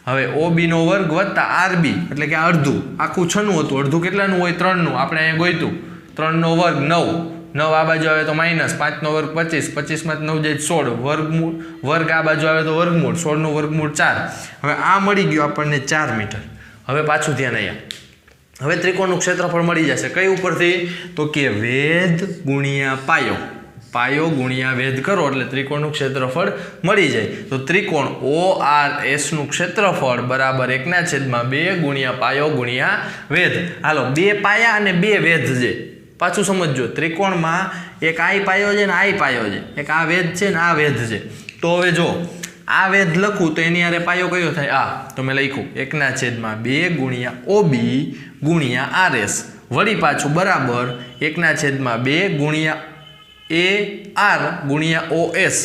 Speaker 1: હવે OB નો વર્ગ વત્તા RB એટલે કે અડધું આખું 6નું હતું અડધું કેટલાનું હોય 3નું આપણે અહીંયા ગોઈતું 3 નો વર્ગ 9 આ બાજુ આવે તો માઇનસ 5 નો વર્ગ 25 માં 9 જાય 16 વર્ગ આ બાજુ આવે તો વર્ગમૂળ 16 નું વર્ગમૂળ 4 હવે આ મળી ગયું આપણને 4 મીટર હવે પાછું ધ્યાન અહીંયા હવે ત્રિકોણનું ક્ષેત્રફળ મળી જશે કઈ ઉપરથી તો કે વેધ ગુણ્યા પાયો પાયો ગુણ્યા વેધ કરો એટલે ત્રિકોણનું ક્ષેત્રફળ મળી જાય. તો ત્રિકોણ ORS નું ક્ષેત્રફળ બરાબર 1/2 ગુણ્યા પાયો ગુણ્યા વેધ. હાલો 2 પાયા અને 2 વેધ છે. પાછું સમજજો, ત્રિકોણમાં એક આ પાયો છે ને આ પાયો છે, એક આ વેધ છે ને આ વેધ છે. તો હવે જો આ વેધ લખું તો એની હારે પાયો કયો થાય? આ. તો મેં લખ્યું 1/2 ગુણ્યા OB ગુણ્યા RS વળી પાછું બરાબર 1/2 ગુણ્યા AR ગુણ્યા OS,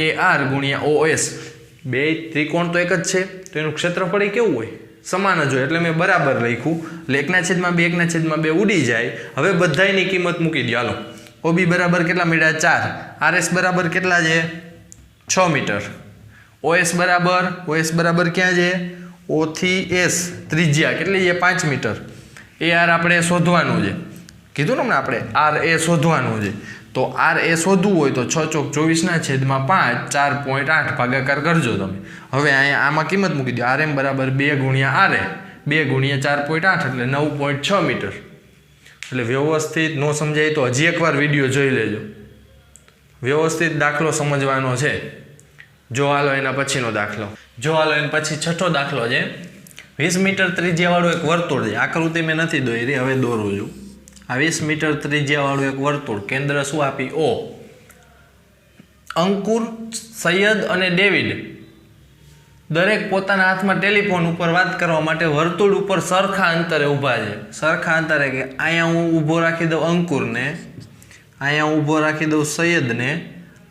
Speaker 1: AR ગુણ્યા OS. બે ત્રિકોણ તો એક જ છે તો એનું ક્ષેત્રફળ કેવું હોય? સમાન જ હોય. એટલે મેં બરાબર લખ્યું. એટલે 1/2 ઉડી જાય. હવે બધાયની કિંમત મૂકી દો. હાલો OB બરાબર કેટલા મળ્યા? 4. RS બરાબર કેટલા છે? 6 મીટર. OS બરાબર ક્યાં છે? O થી S ત્રિજ્યા કેટલી છે? 5 મીટર. AR આપણે શોધવાનું છે, કીધું ને આપણે RA શોધવાનું છે. તો RA શોધવું હોય તો 6 ચોક 24/5 4.8 ભાગાકાર કરજો તમે. હવે અહીંયા આમાં કિંમત મૂકી દો. RM બરાબર 2 ગુણ્યા RA 2 ગુણ્યા 4.8 એટલે 9.6 મીટર. એટલે વ્યવસ્થિત ન સમજાય તો હજી એકવાર વિડીયો જોઈ લેજો. વ્યવસ્થિત દાખલો સમજવાનો છે. જો હાલો એના પછીનો દાખલો. જો હાલો એના પછી છઠ્ઠો દાખલો છે. 20 મીટર ત્રિજ્યાવાળું એક વર્તુળ છે. આકૃતિ મેં નથી દોરી, હવે દોરું છું. આ 20 મીટર ત્રિજ્યાવાળું એક વર્તુળ, કેન્દ્ર શું આપી? O. અંકુર, સૈયદ અને ડેવિડ દરેક પોતાના હાથમાં ટેલિફોન ઉપર વાત કરવા માટે વર્તુળ ઉપર સરખા અંતરે ઊભા છે. સરખા અંતરે કે અહીંયા હું ઊભો રાખી દઉં અંકુરને, અહીંયા હું ઊભો રાખી દઉં સૈયદને,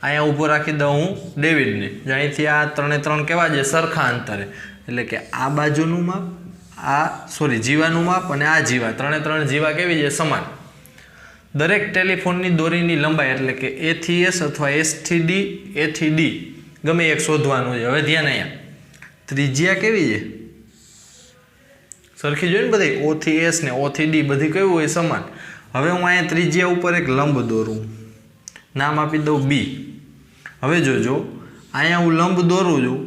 Speaker 1: અહીંયા ઊભો રાખી દઉં હું ડેવિડને. અહીંથી આ 3 કેવા છે? સરખા અંતરે. એટલે કે આ બાજુનું માપ, જીવાનું માપ અને આ જીવા 3 જીવા કેવી છે? સમાન. દરેક ટેલિફોનની દોરીની લંબાઈ એટલે કે A થી S અથવા S થી D, A થી D ગમે એક શોધવાનું છે. હવે ધ્યાન અહીંયા ત્રિજ્યા કેવી છે? સરખી જોઈ ને બધી, O થી S ને O થી D બધી કેવું હોય? સમાન. હવે હું અહીંયા ત્રિજ્યા ઉપર એક લંબ દોરું, નામ આપી દઉં B. હવે જોજો અહીંયા હું લંબ દોરું છું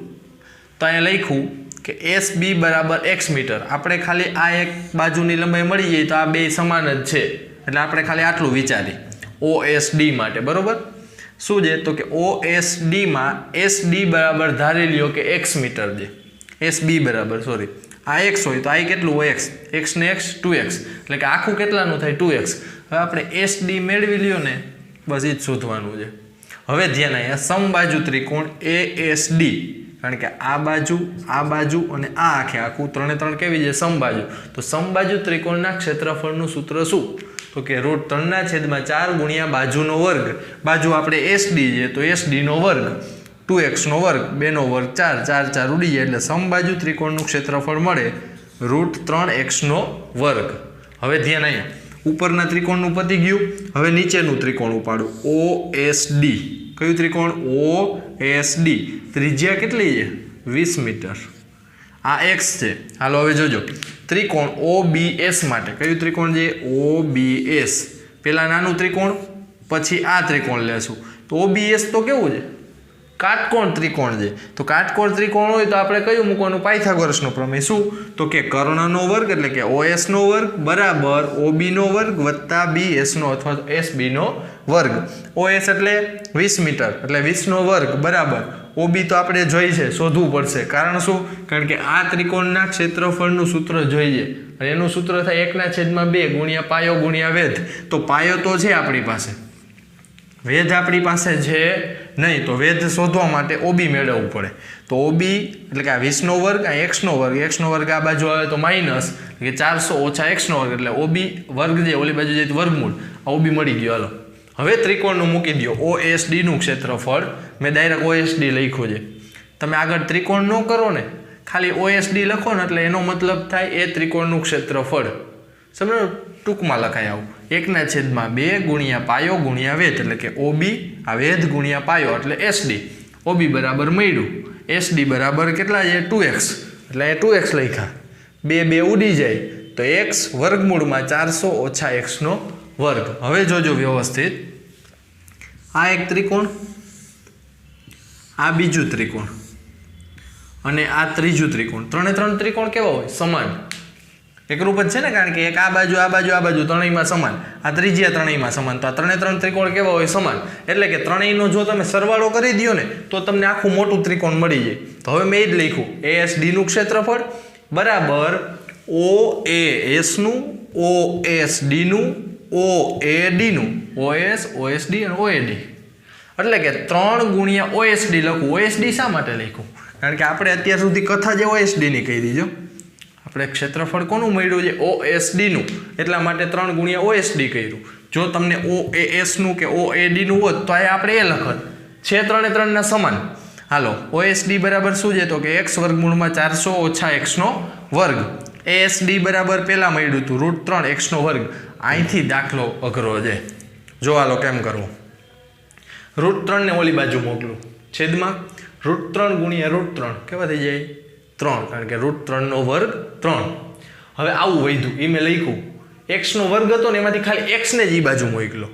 Speaker 1: તો અહીંયા લખ્યું કે SB બરાબર x મીટર. આપણે ખાલી આ એક બાજુની લંબાઈ મળી જાય તો આ બે સમાન જ છે. એટલે આપણે ખાલી આટલું વિચારી OSD માટે. બરોબર. શું છે? તો કે OSDમાં SD બરાબર ધારી લ્યો કે x મીટર છે. SB બરાબર આ x હોય તો આ કેટલું હોય? x ને x 2x. એટલે કે આખું કેટલાનું થાય? 2x. હવે આપણે SD મેળવી લ્યો ને, બસ એ જ શોધવાનું છે. હવે ધ્યાન અહીંયા સમબાજુ ત્રિકોણ ASD, કારણ કે આ બાજુ અને આ આખું 3 કેવી છે? સમબાજુ. તો સમબાજુ ત્રિકોણના ક્ષેત્રફળનું સૂત્ર શું? તો કે √3/4 ગુણ્યા બાજુનો વર્ગ. બાજુ આપણે SD છે તો SD નો વર્ગ, 2x નો વર્ગ, 2 નો વર્ગ 4, 4 ઉડી જાય એટલે સમબાજુ ત્રિકોણનું ક્ષેત્રફળ મળે √3x નો વર્ગ. હવે ધ્યાન અહીંયા ઉપરના ત્રિકોણનું પતી ગયું. હવે નીચેનું ત્રિકોણ ઉપાડું, OSD. કયું ત્રિકોણ? OSD. ત્રિજ્યા કેટલી છે? 20 મીટર. આ x છે. હાલો હવે જોજો ત્રિકોણ OBS માટે. કયું ત્રિકોણ છે? OBS. પેલા નાનું ત્રિકોણ, પછી આ ત્રિકોણ લેશું. તો OBS તો કેવું છે? કાટકોણ ત્રિકોણ છે. તો કાટકોણ ત્રિકોણ હોય તો આપણે કયું મૂકવાનું? પાયથાગોરસનો પ્રમેય. શું? તો કે કર્ણનો વર્ગ એટલે કે OS નો વર્ગ બરાબર OB નો વર્ગ વત્તા BS નો અથવા SB નો વર્ગ. OS એટલે 20 મીટર એટલે 20 નો વર્ગ બરાબર OB તો આપણે જોઈ છે, શોધવું પડશે. કારણ શું? કારણ કે આ ત્રિકોણના ક્ષેત્રફળનું સૂત્ર જોઈએ અને એનું સૂત્ર થાય 1/2 ગુણ્યા પાયો ગુણ્યા વેધ. તો પાયો તો છે આપણી પાસે, વેધ આપણી પાસે છે નહીં. તો વેધ શોધવા માટે OB મેળવવું પડે. તો OB એટલે કે આ 20 નો વર્ગ, આ x નો વર્ગ, x નો વર્ગ આ બાજુ આવે તો માઇનસ કે 400 ઓછા x નો વર્ગ એટલે OB વર્ગ જે ઓલી બાજુ જાય તો વર્ગમૂળ. આ OB મળી ગયો. હાલો હવે ત્રિકોણનું મૂકી દો. OSD નું ક્ષેત્રફળ મેં ડાયરેક્ટ OSD લખ્યું છે. તમે આગળ ત્રિકોણ ન કરો ને, ખાલી OSD લખો ને એટલે એનો મતલબ થાય એ ત્રિકોણનું ક્ષેત્રફળ. સમજો? ટૂંકમાં લખાય આવું 1/2 ગુણ્યા પાયો ગુણ્યા વેધ એટલે કે OB, આ વેધ ગુણ્યા પાયો એટલે SD. OB બરાબર મળ્યું, SD બરાબર કેટલા છે? 2x. એટલે એ 2x લખ્યા. 2 ઉડી જાય તો x વર્ગમૂળમાં 400 ઓછા x નો વર્ગ. હવે જોજો વ્યવસ્થિત, આ એક ત્રિકોણ, આ બીજું ત્રિકોણ અને આ ત્રીજું ત્રિકોણ. 3 ત્રિકોણ કેવા હોય? સમાન. એકરૂપ જ છે ને, કારણ કે એક આ બાજુ આ બાજુ આ બાજુ ત્રણેયમાં સમાન, આ ત્રિજ્યા ત્રણેયમાં સમાન, તો આ ત્રણ ત્રિકોણ કેવા હોય? સમાન. એટલે કે ત્રણેયનો જો તમે સરવાળો કરી દો ને તો તમને આખું મોટું ત્રિકોણ મળી જાય. તો હવે મેં એ જ લખ્યું ASD નું ક્ષેત્રફળ બરાબર OAS નું OSD નું OAD નું OS OSD અને OAD. એટલે કે 3 ગુણ્યા OSD લખું. OSD શા માટે લખ્યું? કારણ કે આપણે અત્યાર સુધી કથા જે OSD ની કહી દીજો. આપણે ક્ષેત્રફળ કોનું મળ્યું છે? OSD નું. એટલા માટે 3 ગુણ્યા OSD કર્યું. જો તમને OAS નું કે OAD નું હોત તો આ આપણે એ લખત છે ત્રણે ત્રણના સમાન. હાલો, OSD બરાબર શું છે? તો કે x વર્ગમૂળમાં 400 ઓછા x નો વર્ગ. ASD બરાબર પહેલા મળ્યું હતું √3 x નો વર્ગ. અહીંથી દાખલો અઘરો છે. જો હાલો કેમ કરવું. √3 ને ઓલી બાજુ મોકલું છેદમાં √3 ગુણ્યા √3 કેવા થઈ જાય? 3, કારણ કે √3 નો વર્ગ 3. હવે આવું વધ્યું એ મેં લખ્યું x નો વર્ગ હતો ને એમાંથી ખાલી x ને જ એ બાજુ મોકલો,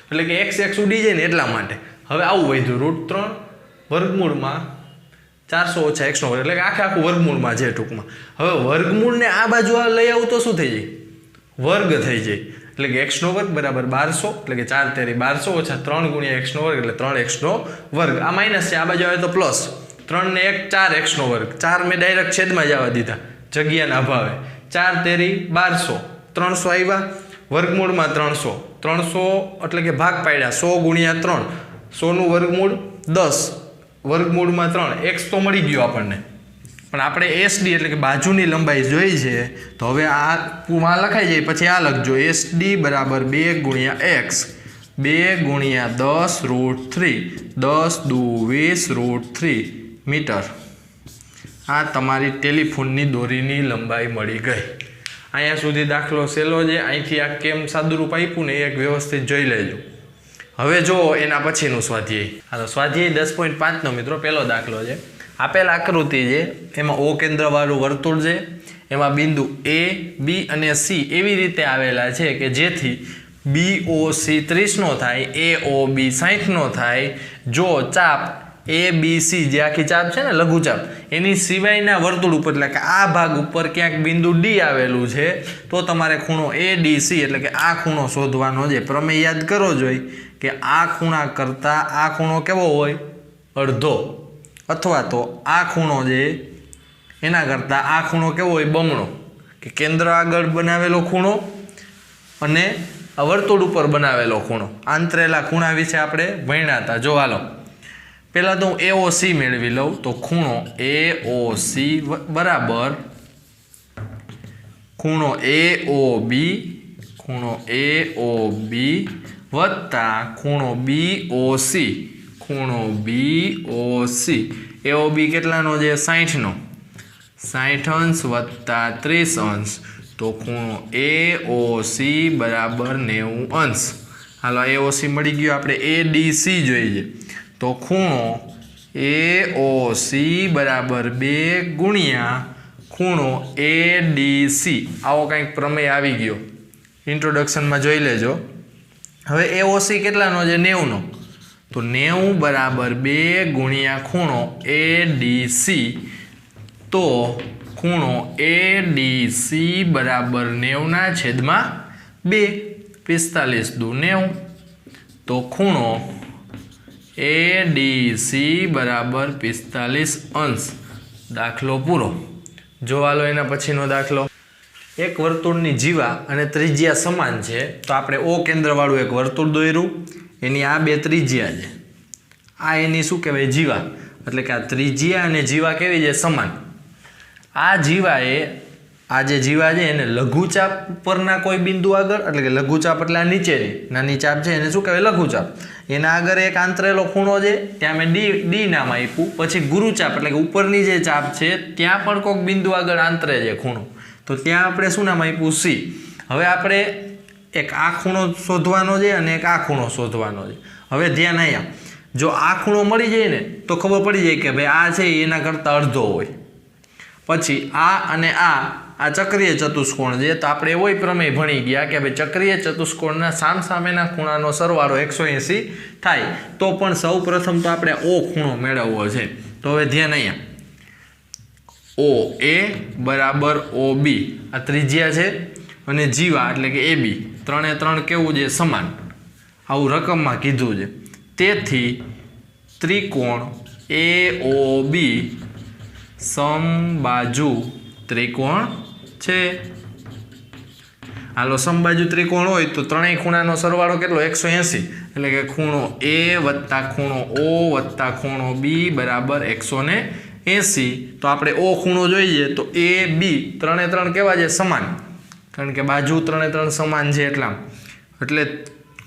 Speaker 1: એટલે કે x ઉડી જાય ને એટલા માટે. હવે આવું વધ્યું √3 વર્ગમૂળમાં 400 ઓછા x નો વર્ગ, એટલે કે આખું વર્ગમૂળમાં છે ટૂંકમાં. હવે વર્ગમૂળને આ બાજુ લઈ આવું તો શું થઈ જાય? વર્ગ થઈ જાય. એટલે કે x નો વર્ગ બરાબર 1200, એટલે કે 4 તેરી 1200 ઓછા 3 ગુણ્યા x નો વર્ગ એટલે 3x નો વર્ગ. આ માઇનસ છે, આ બાજુ આવે તો પ્લસ. 3 ને 1 4x નો વર્ગ. 4 મેં ડાયરેક્ટ છેદમાં જવા દીધા જગ્યાના અભાવે. 4 તેરી 1200, 300 આવ્યા વર્ગમૂળમાં 300 એટલે કે ભાગ પાડ્યા 100 ગુણ્યા 3, 100 નું વર્ગમૂળ 10 વર્ગમૂળમાં 3 x તો મળી ગયો આપણને. પણ આપણે SD એટલે કે બાજુની લંબાઈ જોઈ છે, તો હવે આ લખાઈ જાય પછી આ લખજો SD બરાબર 2 ગુણ્યા x 2 ગુણ્યા 10√3 10 દુ 20√3 મીટર. આ તમારી ટેલિફોનની દોરીની લંબાઈ મળી ગઈ. અહીંયા સુધી દાખલો સહેલો છે. અહીંથી આ કેમ સાદુરૂપ આપ્યું ને એક વ્યવસ્થિત જોઈ લેજો. હવે જો એના પછીનું સ્વાધ્યાય. હાલો, સ્વાધ્યાય 10.5 નો મિત્રો પહેલો દાખલો છે. આપેલ આકૃતિ છે એમાં O કેન્દ્રવાળું વર્તુળ છે, એમાં બિંદુ A, B અને C એવી રીતે આવેલા છે કે જેથી BOC 30 નો થાય, AOB 60 નો થાય. જો ચાપ ABC જે આખી ચાપ છે ને લઘુચાપ એની સિવાયના વર્તુળ ઉપર એટલે કે આ ભાગ ઉપર ક્યાંક બિંદુ D આવેલું છે તો તમારે ખૂણો ADC એટલે કે આ ખૂણો શોધવાનો છે. પ્રમેય યાદ કરો જોઈએ કે આ ખૂણા કરતાં આ ખૂણો કેવો હોય? અડધો. અથવા તો આ ખૂણો જે એના કરતાં આ ખૂણો કેવો હોય? બમણો. કે કેન્દ્ર આગળ બનાવેલો ખૂણો અને વર્તુળ ઉપર બનાવેલો ખૂણો. આંતરેલા ખૂણા વિશે આપણે ભણ્યા હતા. જો હાલો પહેલાં તો હું AOC મેળવી લઉં તો ખૂણો AOC બરાબર ખૂણો AOB વત્તા ખૂણો BOC AOB કેટલાનો છે? 60 નો. 60 અંશ વત્તા 30 અંશ તો ખૂણો AOC બરાબર 90 અંશ. હાલો, AOC મળી ગયો. આપણે ADC જોઈએ તો ખૂણો AOC બરાબર 2 ગુણ્યા ખૂણો ADC. આવો કંઈક પ્રમેય આવી ગયો. ઇન્ટ્રોડક્શનમાં જોઈ લેજો. હવે AOC કેટલાનો છે? 90 નો. તો 90 બરાબર 2 ગુણ્યા ખૂણો ADC. તો ખૂણો ADC બરાબર 90/2 45 દુ 90. તો ખૂણો ADC બરાબર 45 અંશ. દાખલો પૂરો. જો હાલો એના પછીનો દાખલો. એક વર્તુળની જીવા અને ત્રિજ્યા સમાન છે તો આપણે O કેન્દ્રવાળું એક વર્તુળ દોર્યું, એની આ બે ત્રિજ્યા છે. આ એની શું કહેવાય? જીવા. એટલે કે આ ત્રિજ્યા અને જીવા કેવી છે? સમાન. આ જીવાએ આ જે જીવા છે એને લઘુચાપ પરના કોઈ બિંદુ આગળ, એટલે કે લઘુચાપ એટલે આ નીચેની નાની ચાપ છે એને શું કહેવાય? લઘુચાપ. એના આગળ એક આંતરેલો ખૂણો છે ત્યાં મેં D નામ આપ્યું. પછી ગુરુચાપ એટલે કે ઉપરની જે ચાપ છે ત્યાં પણ કોઈક બિંદુ આગળ આંતરે છે ખૂણો, તો ત્યાં આપણે શું નામ આપ્યું? C. હવે આપણે એક આ ખૂણો શોધવાનો છે અને એક આ ખૂણો શોધવાનો છે. હવે ધ્યાન અહીંયા, જો આ ખૂણો મળી જાય ને તો ખબર પડી જાય કે ભાઈ આ છે એના કરતાં અડધો હોય. પછી આ અને આ ચક્રીય ચતુષ્કોણ છે તો આપણે એવો પ્રમેય ભણી ગયા કે ભાઈ ચક્રીય ચતુષ્કોણના સામસામેના ખૂણાનો સરવાળો 180 થાય. તો પણ સૌ પ્રથમ તો આપણે O ખૂણો મેળવવો છે. તો હવે ધ્યાન અહીંયા ओ ए बराबर ओ बी आ त्रिज्या है અને જીવા એટલે કે AB ત્રણે ત્રણ કેવું છે સમાન આવું રકમમાં કીધું છે તેથી ત્રિકોણ AOB સમબાજુ ત્રિકોણ છે હાલો સમબાજુ ત્રિકોણ હોય તો ત્રણેય ખૂણાનો સરવાળો કેટલો 180 એટલે કે ખૂણો A વત્તા ખૂણો O વત્તા ખૂણો B બરાબર 180 તો આપણે O ખૂણો જોઈએ તો AB ત્રણે ત્રણ કેવા છે સમાન કારણ કે બાજુ ત્રણે ત્રણ સમાન છે એટલે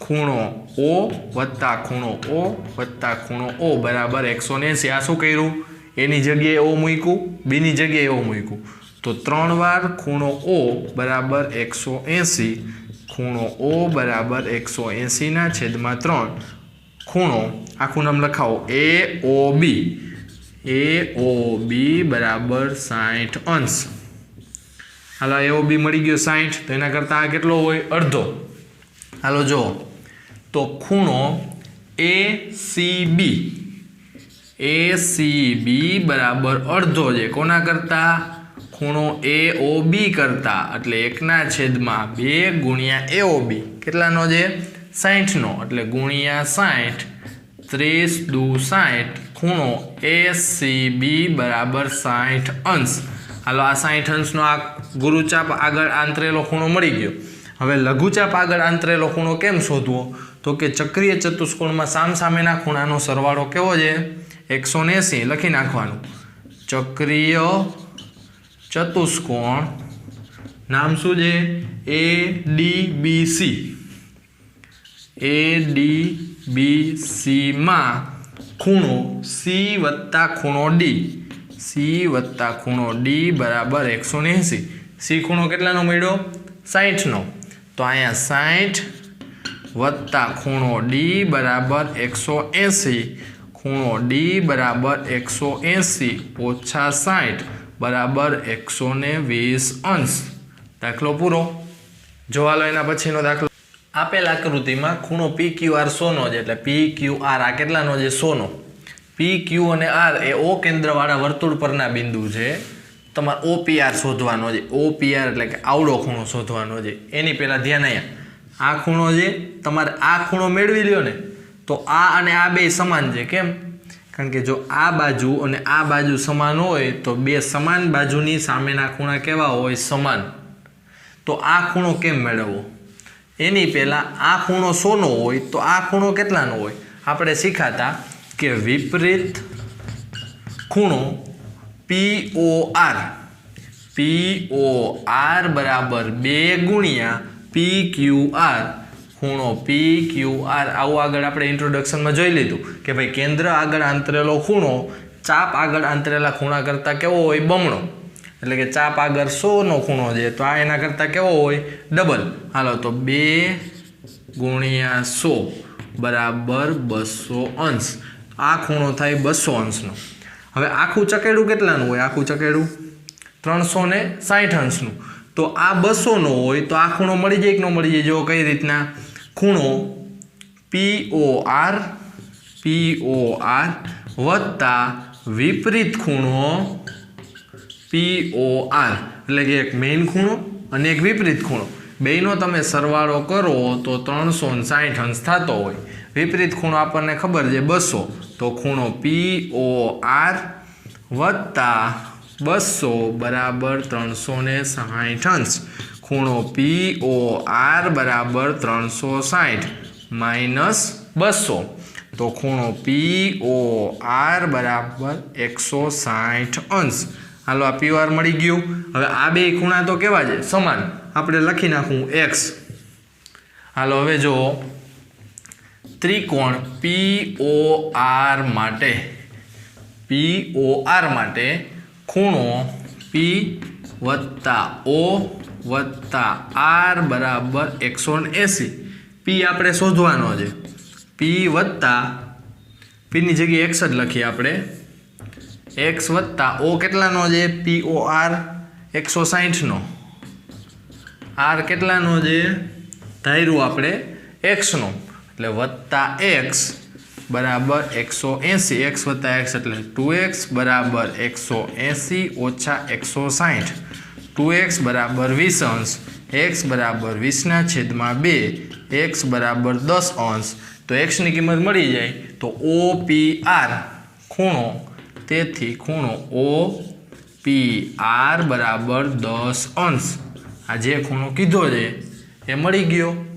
Speaker 1: ખૂણો O વત્તા ખૂણો O વત્તા ખૂણો O બરાબર 180 આ શું કર્યું એની જગ્યાએ O મૂક્યું બીની જગ્યાએ O મૂક્યું તો 3 વાર ખૂણો O બરાબર 180 ખૂણો O બરાબર 180 ના છેદમાં 3 ખૂણો આખું નામ લખાવો AOB બરાબર 60 અંશ હાલો AOB મળી ગયો 60 તો એના કરતાં આ કેટલો હોય અડધો હાલો જો તો ખૂણો ACB બરાબર અડધો છે કોના કરતાં ખૂણો AOB કરતાં એટલે 1/2 ગુણ્યા AOB કેટલાનો છે 60નો એટલે ગુણ્યા 60 30 દુ 60 ખૂણો ACB બરાબર 60 અંશ હાલો આ 60 અંશનો આ ગુરુચાપ આગળ આંતરેલો ખૂણો મળી ગયો હવે લઘુચાપ આગળ આંતરેલો ખૂણો કેમ શોધવો તો કે ચક્રીય ચતુષ્કોણમાં સામસામેના ખૂણાનો સરવાળો કેવો છે 180 લખી નાખવાનું ચક્રીય ચતુષ્કોણ નામ શું છે ADBC માં ખૂણો C વત્તા ખૂણો D બરાબર 180 C ખૂણો કેટલાનો મળ્યો 60નો તો અહીંયા 60 વત્તા ખૂણો D બરાબર 180 ખૂણો D બરાબર 180 ઓછા 60 બરાબર 120 અંશ દાખલો પૂરો જોવાલો એના પછીનો દાખલો આપેલ આકૃતિમાં ખૂણો PQR 100નો છે એટલે PQR આ કેટલાનો છે 100નો PQ અને R એ O કેન્દ્રવાળા વર્તુળ પરના બિંદુ છે તમારે OPR શોધવાનો છે OPR એટલે કે આવડો ખૂણો શોધવાનો છે એની પહેલાં ધ્યાન અહીંયા આ ખૂણો છે તમારે આ ખૂણો મેળવી લ્યો ને તો આ અને આ બે સમાન છે કેમ કારણ કે જો આ બાજુ અને આ બાજુ સમાન હોય તો બે સમાન બાજુની સામેના ખૂણા કેવા હોય સમાન તો આ ખૂણો કેમ મેળવવો એની પહેલાં આ ખૂણો 100નો હોય તો આ ખૂણો કેટલાનો હોય આપણે શીખાતા કે વિપરીત ખૂણો POR બરાબર 2 ગુણ્યા PQR ખૂણો PQR આવું આગળ આપણે ઇન્ટ્રોડક્શનમાં જોઈ લીધું કે ભાઈ કેન્દ્ર આગળ આંતરેલો ખૂણો ચાપ આગળ આંતરેલા ખૂણા કરતાં કેવો હોય બમણો એટલે કે ચાપ આગળ 100નો ખૂણો છે તો આ એના કરતાં કેવો હોય ડબલ હાલો તો 2 ગુણ્યા 100 બરાબર 200 અંશ આ ખૂણો થાય 200 અંશનો હવે આખું ચકેડું કેટલાનું હોય આખું ચકેડું 360 અંશનું તો આ 200નો હોય તો આ ખૂણો મળી જાય કે ન મળી જાય જો કઈ રીતના ખૂણો POR વત્તા વિપરીત ખૂણો POR એટલે કે એક મેઇન ખૂણો અને એક વિપરીત ખૂણો બેયનો તમે સરવાળો કરો તો 360 અંશ થતો હોય વિપરીત ખૂણો આપણને ખબર છે 200 તો ખૂણો POR વત્તા 200 બરાબર 360 અંશ ખૂણો POR બરાબર 360 માઇનસ 200 તો ખૂણો POR બરાબર 160 અંશ હાલો આ POR મળી ગયું હવે આ બે ખૂણા તો કેવા છે સમાન આપણે લખી નાખું x હાલો હવે જો ત્રિકોણ POR માટે ખૂણો P વત્તા O વત્તા R બરાબર 180 P આપણે શોધવાનો છે P વત્તા Pની જગ્યાએ x જ લખીએ આપણે x વત્તા O કેટલાનો છે POR 160નો R કેટલાનો છે ધાર્યું આપણે x નો એટલે વત્તા x બરાબર 180 x વત્તા x એટલે 2x બરાબર 180 ઓછા 160 2x બરાબર 20 અંશ x બરાબર 20 છેદમાં 2 x બરાબર 10 અંશ તો x ની કિંમત મળી જાય તો OPR ખૂણો તેથી ખૂણો OPR બરાબર 10 અંશ આ જે ખૂણો કીધો છે એ મળી ગયો।